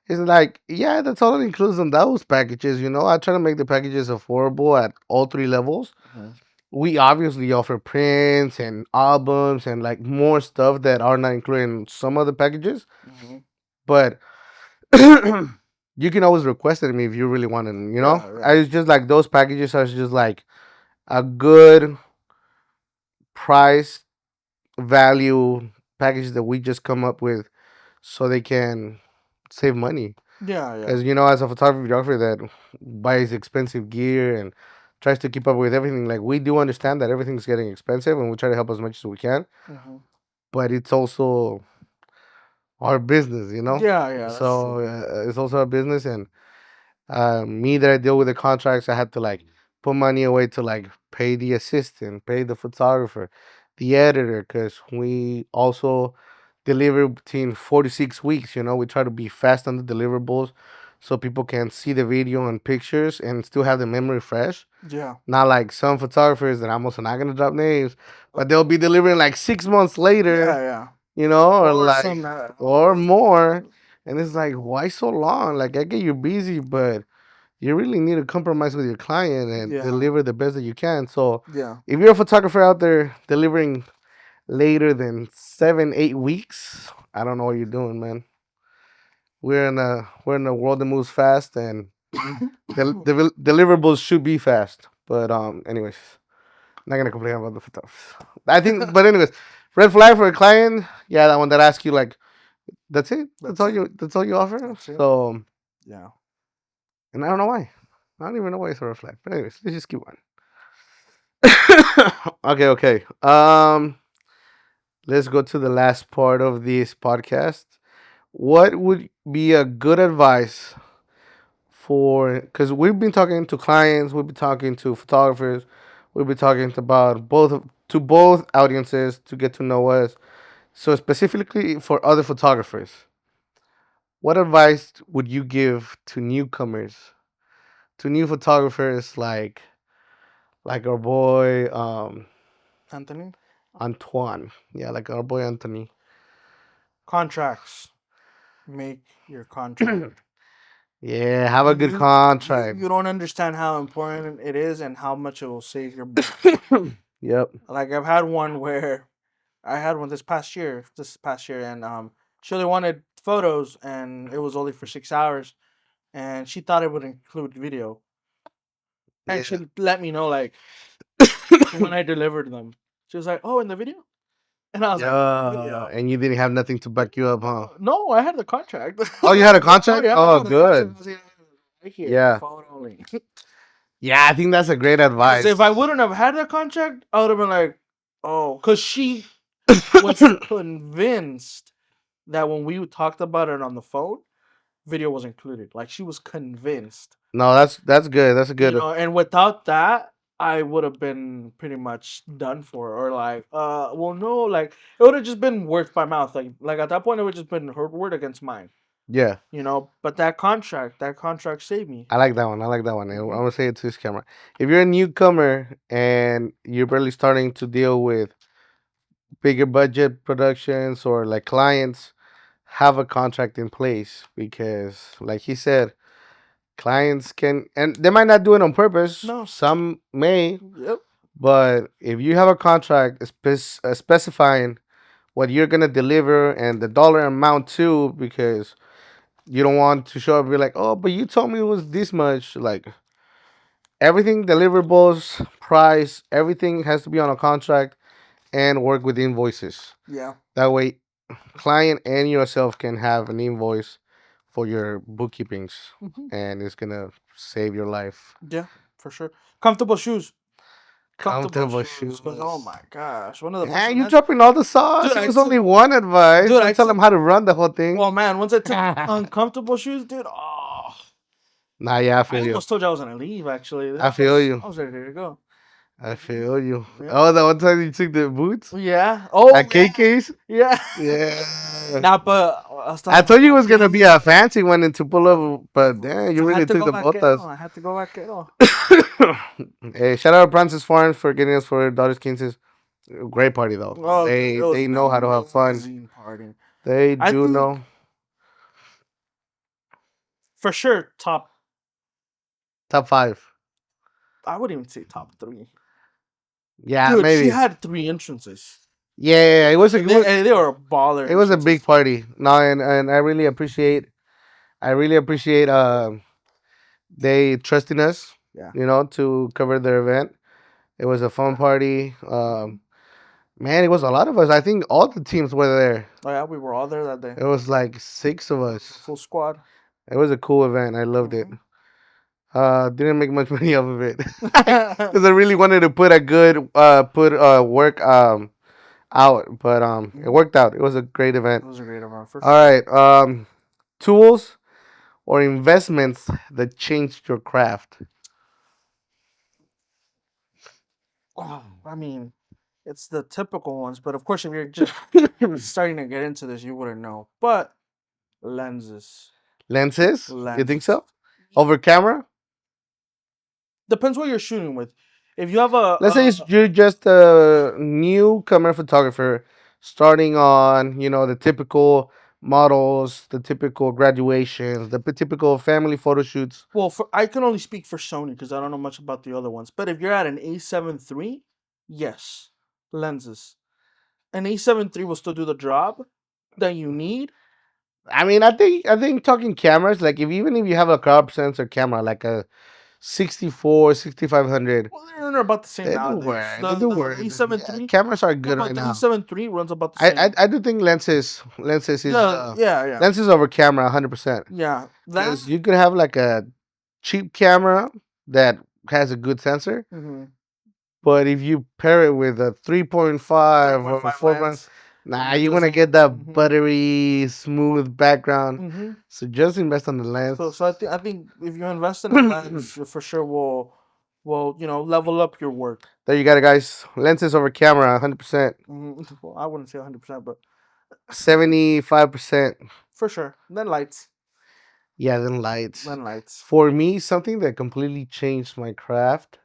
It's like, yeah, that's all it includes on those packages. I try to make the packages affordable at all three levels. Mhm. We obviously offer prints and albums and like more stuff that are not included in some of the packages, Mhm. but you can always request it of me if you really want it. Yeah, I yeah. it's just like those packages are just like a good price value package that we just come up with so they can save money. Yeah, yeah. Because as a photographer that buys expensive gear and tries to keep up with everything, like we do understand that everything's getting expensive, and we try to help as much as we can. Mhm. But it's also our business. Yeah, yeah, that's true. So it's also our business, and me that I deal with the contracts, I had to like put money away to like pay the assistant, pay the photographer, the editor, because we also deliver between 4 to 6 weeks. We try to be fast on the deliverables so people can see the video and pictures and still have the memory fresh. Yeah. Not like some photographers that I'm also not gonna drop names, but they'll be delivering like 6 months Yeah, later, yeah. or Or like some that. or more. And it's like, why so long? Like I get you're busy, but you really need to compromise with your client and Yeah, deliver the best that you can. So yeah. if you're a photographer out there delivering later than 7, 8 weeks, I don't know what you're doing, man. We're in a world that moves fast, and the deliverables should be fast. But anyways, not gonna complain about the photographers. I think, but anyways, red flag for a client, yeah, that one that asks you like, that's it. That's That's all it. you. That's all you offer. That's it. So, Yeah. and I don't know why. I don't even know why it's a red flag. But anyways, let's just keep on. Okay, okay. Let's go to the last part of this podcast. What would be a good advice for? Because we've been talking to clients, we've been talking to photographers, We'll be talking about both to both audiences to get to know us. So specifically for other photographers, what advice would you give to newcomers, to new photographers like our boy Anthony, Antoine? Yeah, like our boy Anthony. contracts. Make your contract. Yeah, have a good You contract. you don't understand how important it is and how much it will save your butt. Yep. Like I've had one where I had one this past year, and she only wanted photos, and it was only for 6 hours, and she thought it would include video, and Yeah. she let me know like when I delivered them. She was like, "Oh, in the video," and I was like, Yeah, "Video." and you didn't have nothing to back you up, huh? No, I had the contract. Oh, you had a Oh contract? yeah, I Oh, had the contract. good. I was like, right here, Yeah. phone only. Yeah, I think that's a great Because advice. if I wouldn't have had that contract, I would have been like, "Oh," because she was convinced that when we talked about it on the phone, video was included. Like she was convinced, No, that's good. That's a good. and without that, I would have been pretty much done for, or like, well, no, like it would have just been word by mouth. Like at that point, it would just been her word against mine, Yeah, But that contract saved me. I like that one. I like that one. I'm Hmm. gonna say it to this camera. If you're a newcomer and you're barely starting to deal with bigger budget productions or like clients, have a contract in place because, like he said, clients can and they might not do it on purpose. No. Some may, Yep. but if you have a contract specifying what you're gonna deliver and the dollar amount too, because you don't want to show up and be like, oh, but you told me it was this much. Like everything, deliverables, price, everything has to be on a contract and work with invoices. Yeah. That way, client and yourself can have an invoice for your bookkeepings, Hmm. and it's gonna save your life. Yeah, for sure. Comfortable shoes. Comfortable Comfortable shoes. shoes. Because oh my gosh, one of the first And you events, dropping all the sauce. dude. It I was took, only one advice. dude. Don't I tell them took. how to run the whole thing. Well, man, once I took uncomfortable shoes, dude. Oh, Nah, yeah, I I feel you. almost told you I was gonna leave. Actually, I feel you. I was ready to go. I feel you. Yeah. Oh, the one time you took the boots Yeah. Oh, at KK's. yeah. Yeah. Nah, but I was I talking told you it was about. gonna be a fancy one and to pull up, but damn, you I really had to took go the vaquero. botas. I had to go vaquero. Hey, shout out Francis Farms for getting us for Daughters Quinces. Great party though. Oh, dude, it was They an know how to have fun. amazing party. They I do think know. for sure top. Top five. I wouldn't even say top three. Yeah, Dude, she maybe. had three entrances. Yeah, And they were baller it was a big entrances. party. No, and I really appreciate they trusting us, Yeah. to cover their event. It was a fun party. Man, it was a lot of us. I think all the teams were there. Oh yeah, we were all there that day. It was like six of us. Full squad. It was a cool event. I loved it. Mhm. Didn't make much money off of it because I really wanted to put a good put work out, but it Mhm. worked out. It was a great It event. was a great event for All sure. right, tools or investments that changed your craft. Oh, I mean, it's the typical ones, but of course, if you're just starting to get into this, you wouldn't know. But lenses, Lenses? You think lenses. so? Over camera? Depends what you're shooting with. If you have a, Let's say you're just a newcomer photographer starting on, the typical models, the typical graduations, the typical family photo shoots. well, I can only speak for Sony because I don't know much about the other ones. But if you're at an A7 III, yes, lenses. An A7 III will still do the job that you need. I mean, I think talking cameras, like if you have a crop sensor camera, like a 64, 6500, Well, they're about the same they do nowadays. work. They The do the work. A7 Yeah, III, cameras are no, good but right the now. A7 III runs about the same. I do think lenses is Yeah, yeah, yeah, lenses over camera 100%. yeah. That. Because you could have like a cheap camera that has a good sensor, Mm-hmm. but if you pair it with a 3.5 or a 3.5 4, lens. nah, It you want to doesn't. get that Mm-hmm. buttery, smooth background. Mm-hmm. So just invest on the lens. So I think if you invest in a lens, you for sure will. Well, level up your work. There you got it, guys. Lenses over camera, 100%. Well, I wouldn't say 100%, but 75%. for sure. Then lights. Yeah, then lights. Then lights. For me, something that completely changed my craft.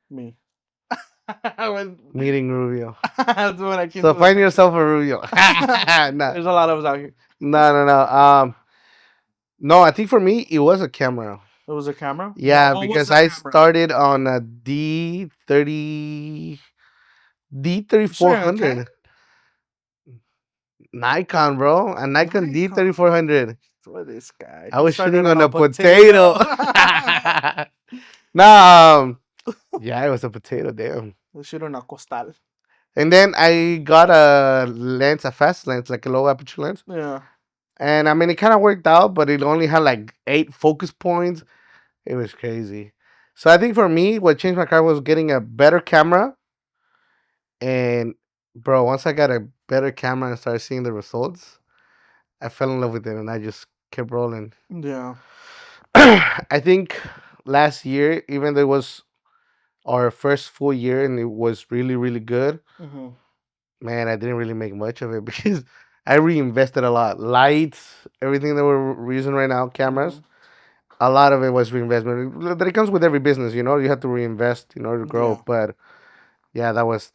Me. when, Meeting Rubio. that's when I came So to the find picture. yourself a Rubio. No, There's a lot of us out here. no. No, I think for me it was a camera. It was a camera. Yeah, What was because the I camera? started on a D four Sure, okay. hundred Nikon, bro, a Nikon Nikon. D3400. What this guy? I He was started shooting on on a a potato. potato. Nah, yeah, it was a potato, damn. We shoot on a costal. And then I got a lens, a fast lens, like a low aperture lens. Yeah. And I mean, it kind of worked out, but it only had like 8 focus points. It was crazy. So I think for me, what changed my car was getting a better camera. And bro, once I got a better camera and started seeing the results, I fell in love with it and I just kept rolling. Yeah. I think last year, even though it was our first full year and it was really, really good, Mm-hmm. man, I didn't really make much of it because I reinvested a lot. Lights, everything that we're using right now, cameras, a lot of it was reinvestment. But it comes with every business, you know. You have to reinvest in order to grow. Yeah. But yeah, that was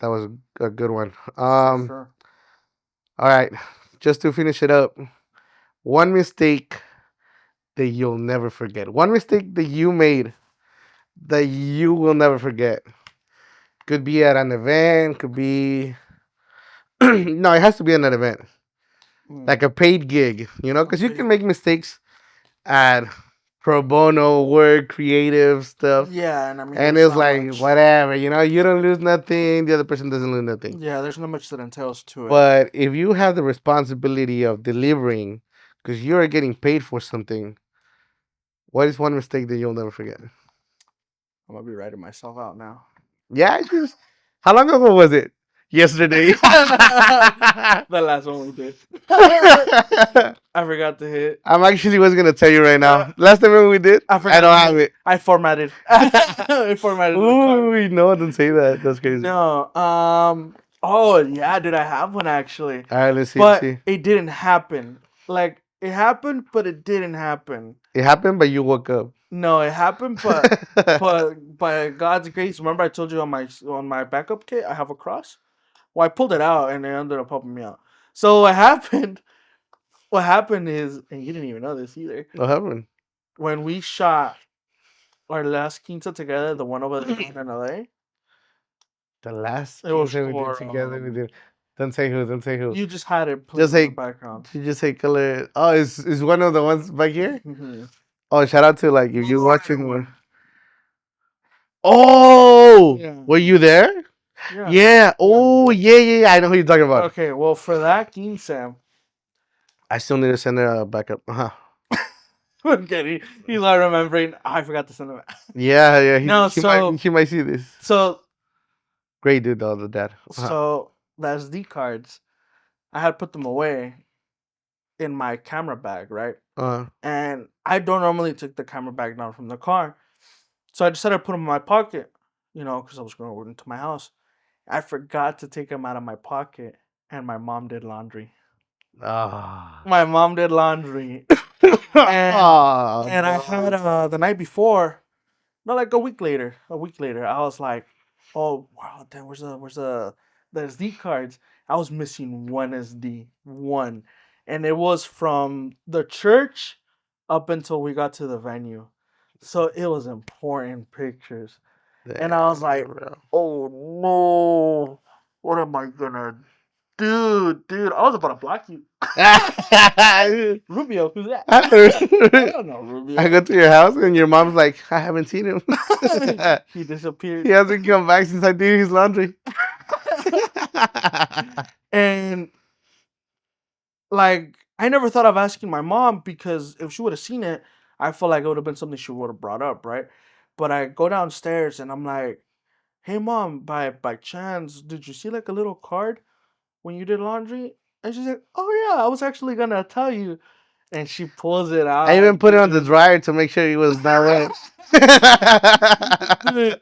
a good one. For sure. All right, just to finish it up, one mistake that you'll never forget. One mistake that you made that you will never forget. Could be at an event. Could be no, it has to be at an event, Mm. like a paid gig. You know, because you Okay. can make mistakes at pro bono work, creative stuff. Yeah, and I mean, And there's it's not like much. whatever, you know, you don't lose nothing, the other person doesn't lose nothing. Yeah, there's not much that entails to it. But if you have the responsibility of delivering, because you're getting paid for something, what is one mistake that you'll never forget? I'm gonna be writing myself out now. Yeah, it's just how long ago was it? Yesterday. The last one we did. I forgot to hit. I'm actually was gonna tell you right Uh, now. Last time we did, I I forgot. don't have it. I formatted. I formatted the card. Ooh, no, don't say that. That's crazy. No. Oh yeah, did I have one actually? All right, let's see. But See, it didn't happen. Like it happened, but it didn't happen. it happened, but you woke up. No, it happened, but by God's grace, remember I told you on my backup kit I have a cross. Well, I pulled it out and it ended up helping me out. So what happened? What happened is, and you didn't even know this either. What happened? When we shot our last quinta together, the one over there in LA, The last it was quince we did for together, we did. Don't say who. Don't say who. you just had it playing Just in the say. background. You just say color. Oh, is one of the ones back here? Mhm. Oh, shout out to like if you're watching one. one. Oh, Yeah. were you there? Yeah. Yeah. Oh, yeah. I know who you're talking about. Okay, well for that quince, I still need to send her a backup. Uh-huh. okay, he's not remembering. I forgot to send him. Yeah. No, He might see this. So Great dude, though, the dad. Uh-huh. so the SD cards, I had put them away in my camera bag, right? And I don't normally take the camera bag down from the car. So I decided to put them in my pocket, because I was going into my house. I forgot to take them out of my pocket, and my mom did laundry. Ah. My mom did laundry. And I had the night before, not like a week later, I was like, oh wow, damn, where's the SD cards? I was missing one SD, one. And it was from the church up until we got to the venue. So it was important pictures. And I was like, oh no, what am I gonna do? Dude, I was about to block you. Rubio, who's that? I don't know Rubio. I go to your house and your mom's like, I haven't seen him. He disappeared. He hasn't come back since I did his laundry. And like, I never thought of asking my mom because if she would have seen it, I feel like it would have been something she would have brought up, right? But I go downstairs and I'm like, "Hey, mom, by chance, did you see like a little card when you did laundry?" And she's like, "Oh yeah, I was actually gonna tell you." and she pulls it I even out, put it on the dude. dryer to make sure it was not wet. Dude,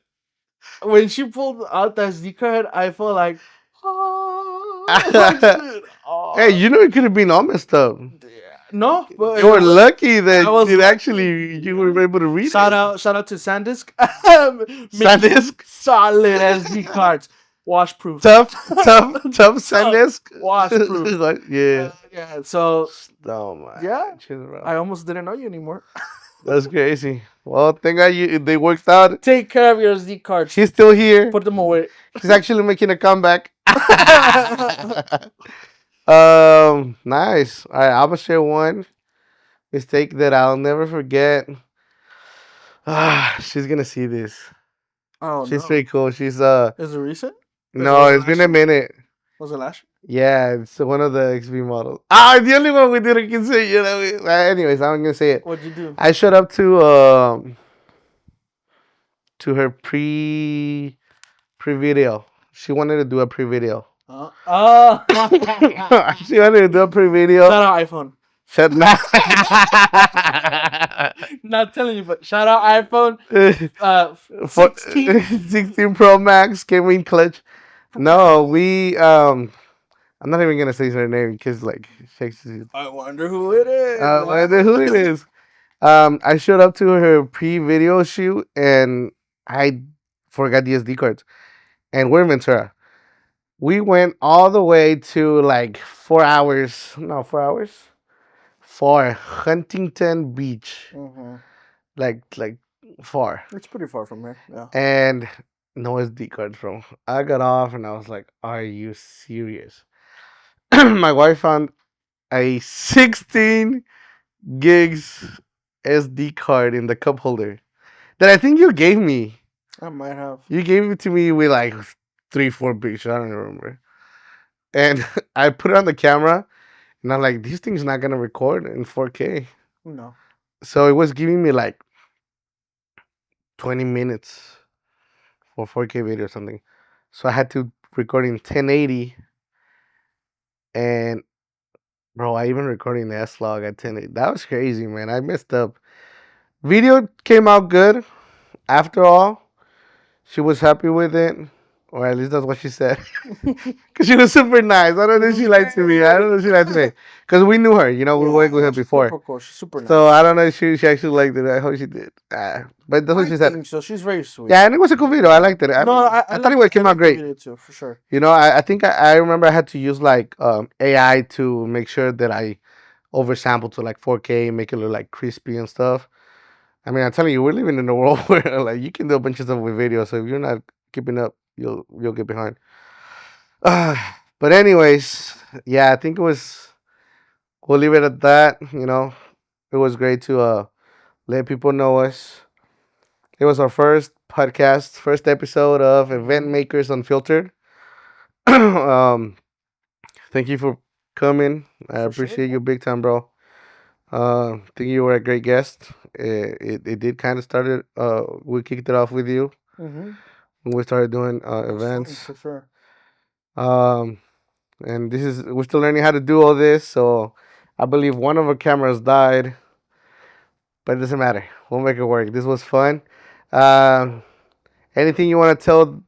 when she pulled out that SD card, I felt like, oh, dude, Hey, oh, you know it could have been all messed up. yeah. No, but You were lucky I that was it lucky. actually you were able to read Shout it. out, shout out to SanDisk, making Sandisk, solid SD cards, washproof, tough tough, Sandisk. washproof. Like, yeah. Yeah, so Oh my, yeah, chill, bro. I almost didn't know you anymore. That's crazy. Well, thank God they worked out. Take care of your SD cards. She's still here. Put them away. She's actually making a comeback. Nice. All right, I'm gonna share one mistake that I'll never forget. She's gonna see this. Oh She's no! pretty cool. She's Is it recent? no, Was it it's been last a year? minute. Was it last Yeah, it's one of the XB models. Ah, the only one we didn't consider. You know. Anyways, I'm gonna say it. year? What'd you do? I showed up to her pre video. She wanted to do a pre video. Oh. She wanted to do a pre video. Shout out iPhone. Shut not. Not telling you, but shout out iPhone. For 16. 16 Pro Max came in clutch. No, I'm not even gonna say her name because like I wonder who it is. I wonder who it is. I showed up to her pre-video shoot and I forgot the SD cards. And we're in Ventura. We went all the way to like 4 hours. No, 4 hours for Huntington Beach. Mm-hmm. Like far. It's pretty far from here. Yeah. And no SD cards, bro. I got off and I was like, "Are you serious?" My wife found a 16 gigs SD card in the cup holder that I think you gave me. I might have. You gave it to me with like 3, 4 pictures. I don't remember. And I put it on the camera, and I'm like, this thing's not gonna record in 4K. No. So it was giving me like 20 minutes for 4K video or something. So I had to record in 1080, and bro, I even recorded in S log at 1080. That was crazy, man. I messed up. Video came out good. After all, she was happy with it, or at least that's what she said. Cause she was super nice. I don't know if she liked me. I don't know if she liked me. Cause we knew her. You know, we worked with her She's before. super cool. She's super nice. So I don't know if she actually liked it. I hope she did. But that's what I she said. think so. She's very sweet. Yeah, and it was a cool video. I liked it. No, I thought it came out great. Video too, for sure. You know, I think I remember I had to use like AI to make sure that I oversample to like 4K, make it look like crispy and stuff. I mean, I'm telling you, we're living in a world where like you can do a bunch of stuff with video. So if you're not keeping up, you'll get behind. But anyways, yeah, I think it was. We'll leave it at that. You know, it was great to let people know us. It was our first podcast, first episode of Event Makers Unfiltered. um, Thank you for coming. I For sure. appreciate you big time, bro. Think you were a great guest. It did kind of started. We kicked it off with you Mm-hmm. when we started doing For events. sure. Um, and we're still learning how to do all this. So I believe one of our cameras died, but it doesn't matter. We'll make it work. This was fun. Um, Anything you want to tell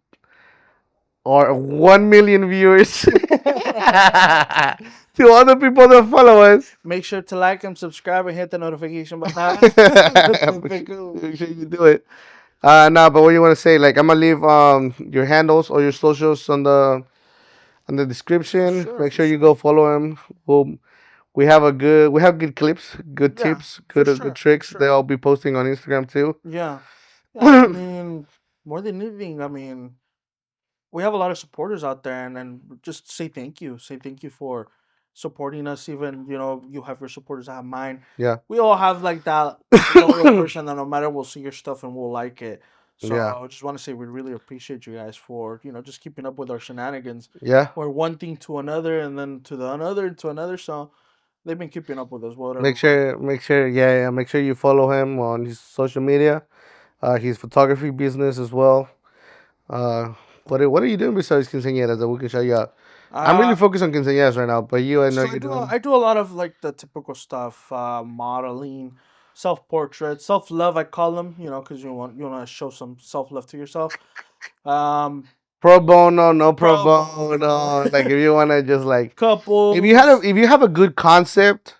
our 1 million viewers to other people that follow us? Make sure to like and subscribe and hit the notification button. Make sure you do it. No, but what you want to say? Like, I'm gonna leave your handles or your socials on the description. Sure, Make for sure you go follow him. We have good clips, good Yeah, tips, for good sure, good tricks. sure. They'll be posting on Instagram too. Yeah. I mean, more than anything, I mean, we have a lot of supporters out there, and just say thank you. Say thank you for supporting us. Even you have your supporters, I have mine. Yeah, We all have like that loyal person that no matter we'll see your stuff and we'll like it. So Yeah. I just want to say we really appreciate you guys for just keeping up with our shenanigans. yeah. Or one thing to another, and then to the another, to another. So they've been keeping up with us. Whatever. Yeah. Make sure you follow him on his social media. His photography business as well. Uh, what are you doing besides Quinceañera that we can show you out? I'm really Uh, focused on quinceañeras right now, but you, I know so you're doing. I do a lot of like the typical stuff, modeling, self portrait, self love. I call them, because you want to show some self love to yourself. Um, Pro bono, no pro Pro bono, bono. Like if you wanna just like, couples. if you have a good concept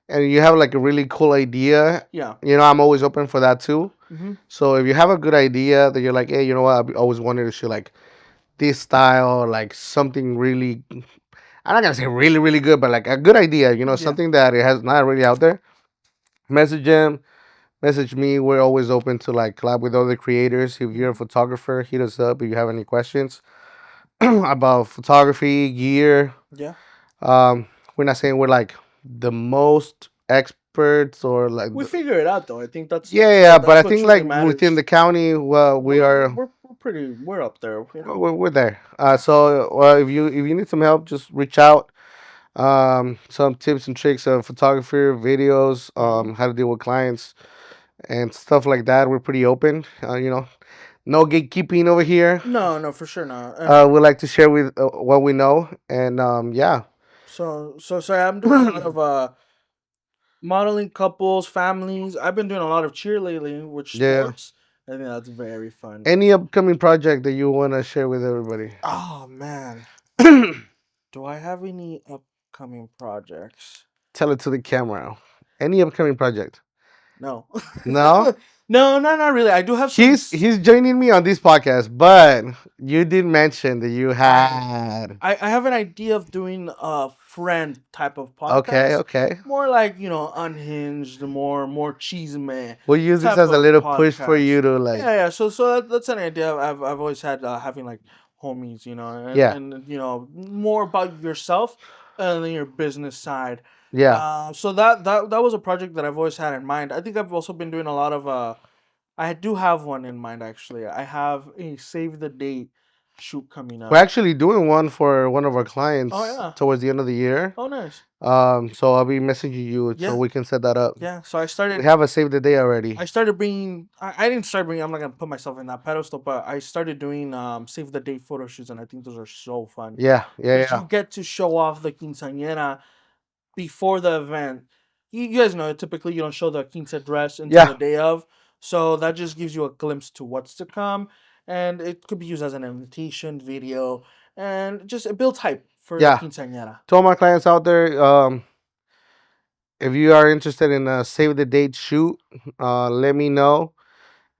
and you have like a really cool idea, Yeah. I'm always open for that too. Hmm. So if you have a good idea that you're like, hey, you know what, I've always wanted to shoot like this style, like something really. I'm not gonna say really, really good, but like a good idea, Yeah. something that it has not really out there. Message him, message me. We're always open to like collab with other creators. If you're a Mhm. photographer, hit us up if you have any questions about photography, gear. Yeah. Um, we're not saying we're like the most experts or like We figure it out though. I think yeah, yeah, but that's I what think like truly within matters. the county, well, we are We're up there. we're there. Yeah. So if you need some help, just reach out. Some tips and tricks of photography, videos, Hmm. how to deal with clients and stuff like that. We're pretty open. No gatekeeping over here. No, no, for sure not. And We like to share with what we know, and yeah, so I'm doing a lot of modeling couples, families. I've been doing a lot of cheer lately, which yeah. sports. I think that's very fun. Any upcoming project that you want to share with everybody? Oh man, do I have any upcoming projects? Tell it to the camera. Any upcoming project? No. No. No, not really. I do have some. He's joining me on this podcast, but you did mention that you I had. I have an idea of doing a friend type of Okay, podcast, okay. more like unhinged, more cheeseman We'll use this type as a of little push for podcast. you to like. Yeah, yeah. So that's an idea I've always had, having like homies, Yeah, and more about yourself and then your business side. yeah. So that was a project that I've always had in mind. I think I've also been doing a lot of I do have one in mind actually. I have a save the date shoot coming We're up. actually doing one for one of our Oh clients yeah. towards the end of the year. Oh nice. So I'll be messaging you so Yeah. we can set that up. Yeah. So We have a save the day already. I started bringing. I didn't start bringing. I'm not gonna put myself in that pedestal, but I started doing save the date photo shoots, and I think those are so fun Yeah, yeah, because yeah, you get to show off the quinceañera before the event. You guys know typically you don't show the quince dress until yeah, the day of, so that just gives you a glimpse to what's to come, and it could be used as an invitation video, and just it builds hype for the yeah. quinceañera. To all my clients out there, if you are interested in a save the date shoot, let me know,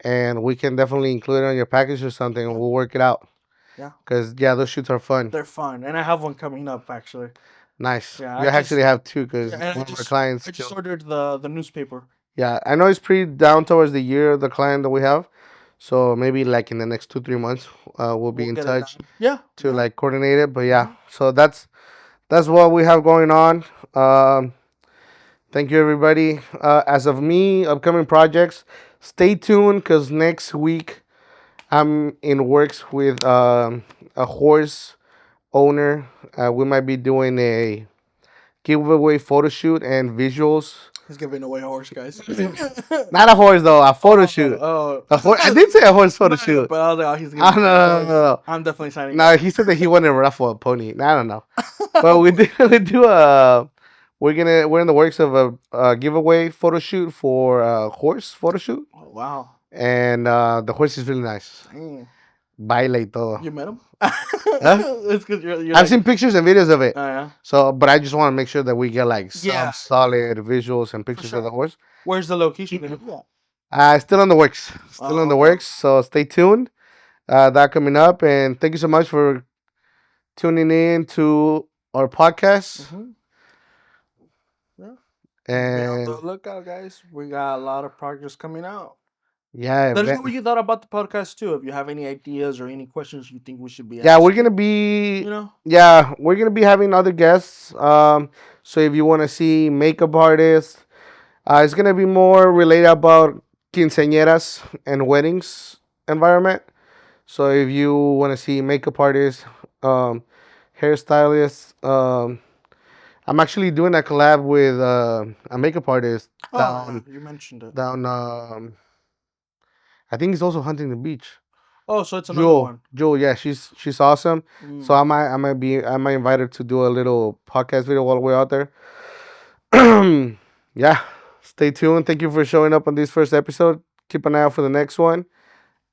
and we can definitely include it on your package or something, and Yeah, we'll work it out. yeah, Cause yeah, those shoots are fun. they're fun, and I have one coming up actually. Nice. Yeah, You actually have two, yeah, cause and one of our clients I just still. ordered the newspaper. Yeah, I know it's pretty down towards the year the client that we have, so maybe like in the next 2 3 months, we'll be We'll in get it touch done. Yeah, to yeah. like coordinate it. But yeah, Mhm. so that's what we have going on. Thank you everybody. As of me, upcoming projects, stay tuned because next week I'm in works with a horse owner. We might be doing a giveaway photo shoot and visuals. He's giving away a horse, guys. Not a horse though, a photo Oh, shoot. oh. A I did say a horse photo No, no, shoot. but I was like, oh, he's I giving don't away a know, no, no, horse. no. I'm definitely signing No, up. he said that he wanted to ruffle a pony. I don't know. But we did we do a we're in the works of a giveaway photo shoot for a horse photo shoot, Oh, wow. and the horse is really nice. Dang. Baila y todo. You met him? Huh? It's because you're I've like, seen pictures and videos of it. oh, yeah. So, but I just want to make sure that we get like some Yeah, solid visuals and for pictures of the sure. horse. Where's the location going to be at? Still in the works. Still in Oh, the okay. works. So stay tuned. That coming up, and thank you so much for tuning in to our podcast. Mm-hmm. Yeah. Be on the And lookout, guys. We got a lot of projects coming out. yeah, Let us know what you thought about the podcast too. If you have any ideas or any questions you think we should be yeah, asking, you know. we're gonna be having other guests. So if you want to see makeup artists, it's gonna be more related about quinceañeras and weddings environment. So if you want to see makeup artists, um, hairstylists, I'm actually doing a collab with a makeup artist Oh yeah, you mentioned it. down. I think he's also hunting the beach. Oh, so it's another Jewel, one. Jewel, yeah, she's awesome. So Mm. I might invite her to do a little podcast video while we're out there. Yeah, stay tuned. Thank you for showing up on this first episode. Keep an eye out for the next one,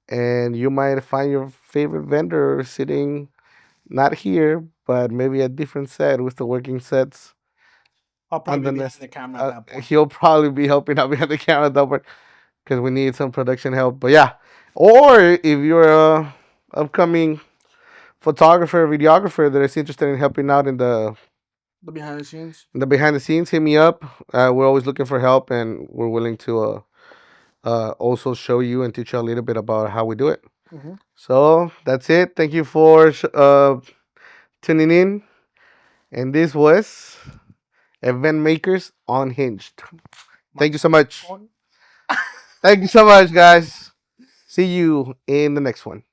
and you might find your favorite vendor sitting not here, but maybe a different set with the working sets I'll on probably the be behind next. the camera at that point. He'll probably be helping out behind the camera though, because we need some production help. But yeah, or if you're a upcoming photographer, videographer that is interested in helping out The behind the scenes. in the behind the scenes, hit me up. We're always looking for help, and we're willing to also show you and teach you a little bit about how we do it. Mm-hmm. So that's it. Thank you for tuning in, and this was Event Makers Unhinged. Thank you so much. Microphone. Thank you so much, guys. See you in the next one.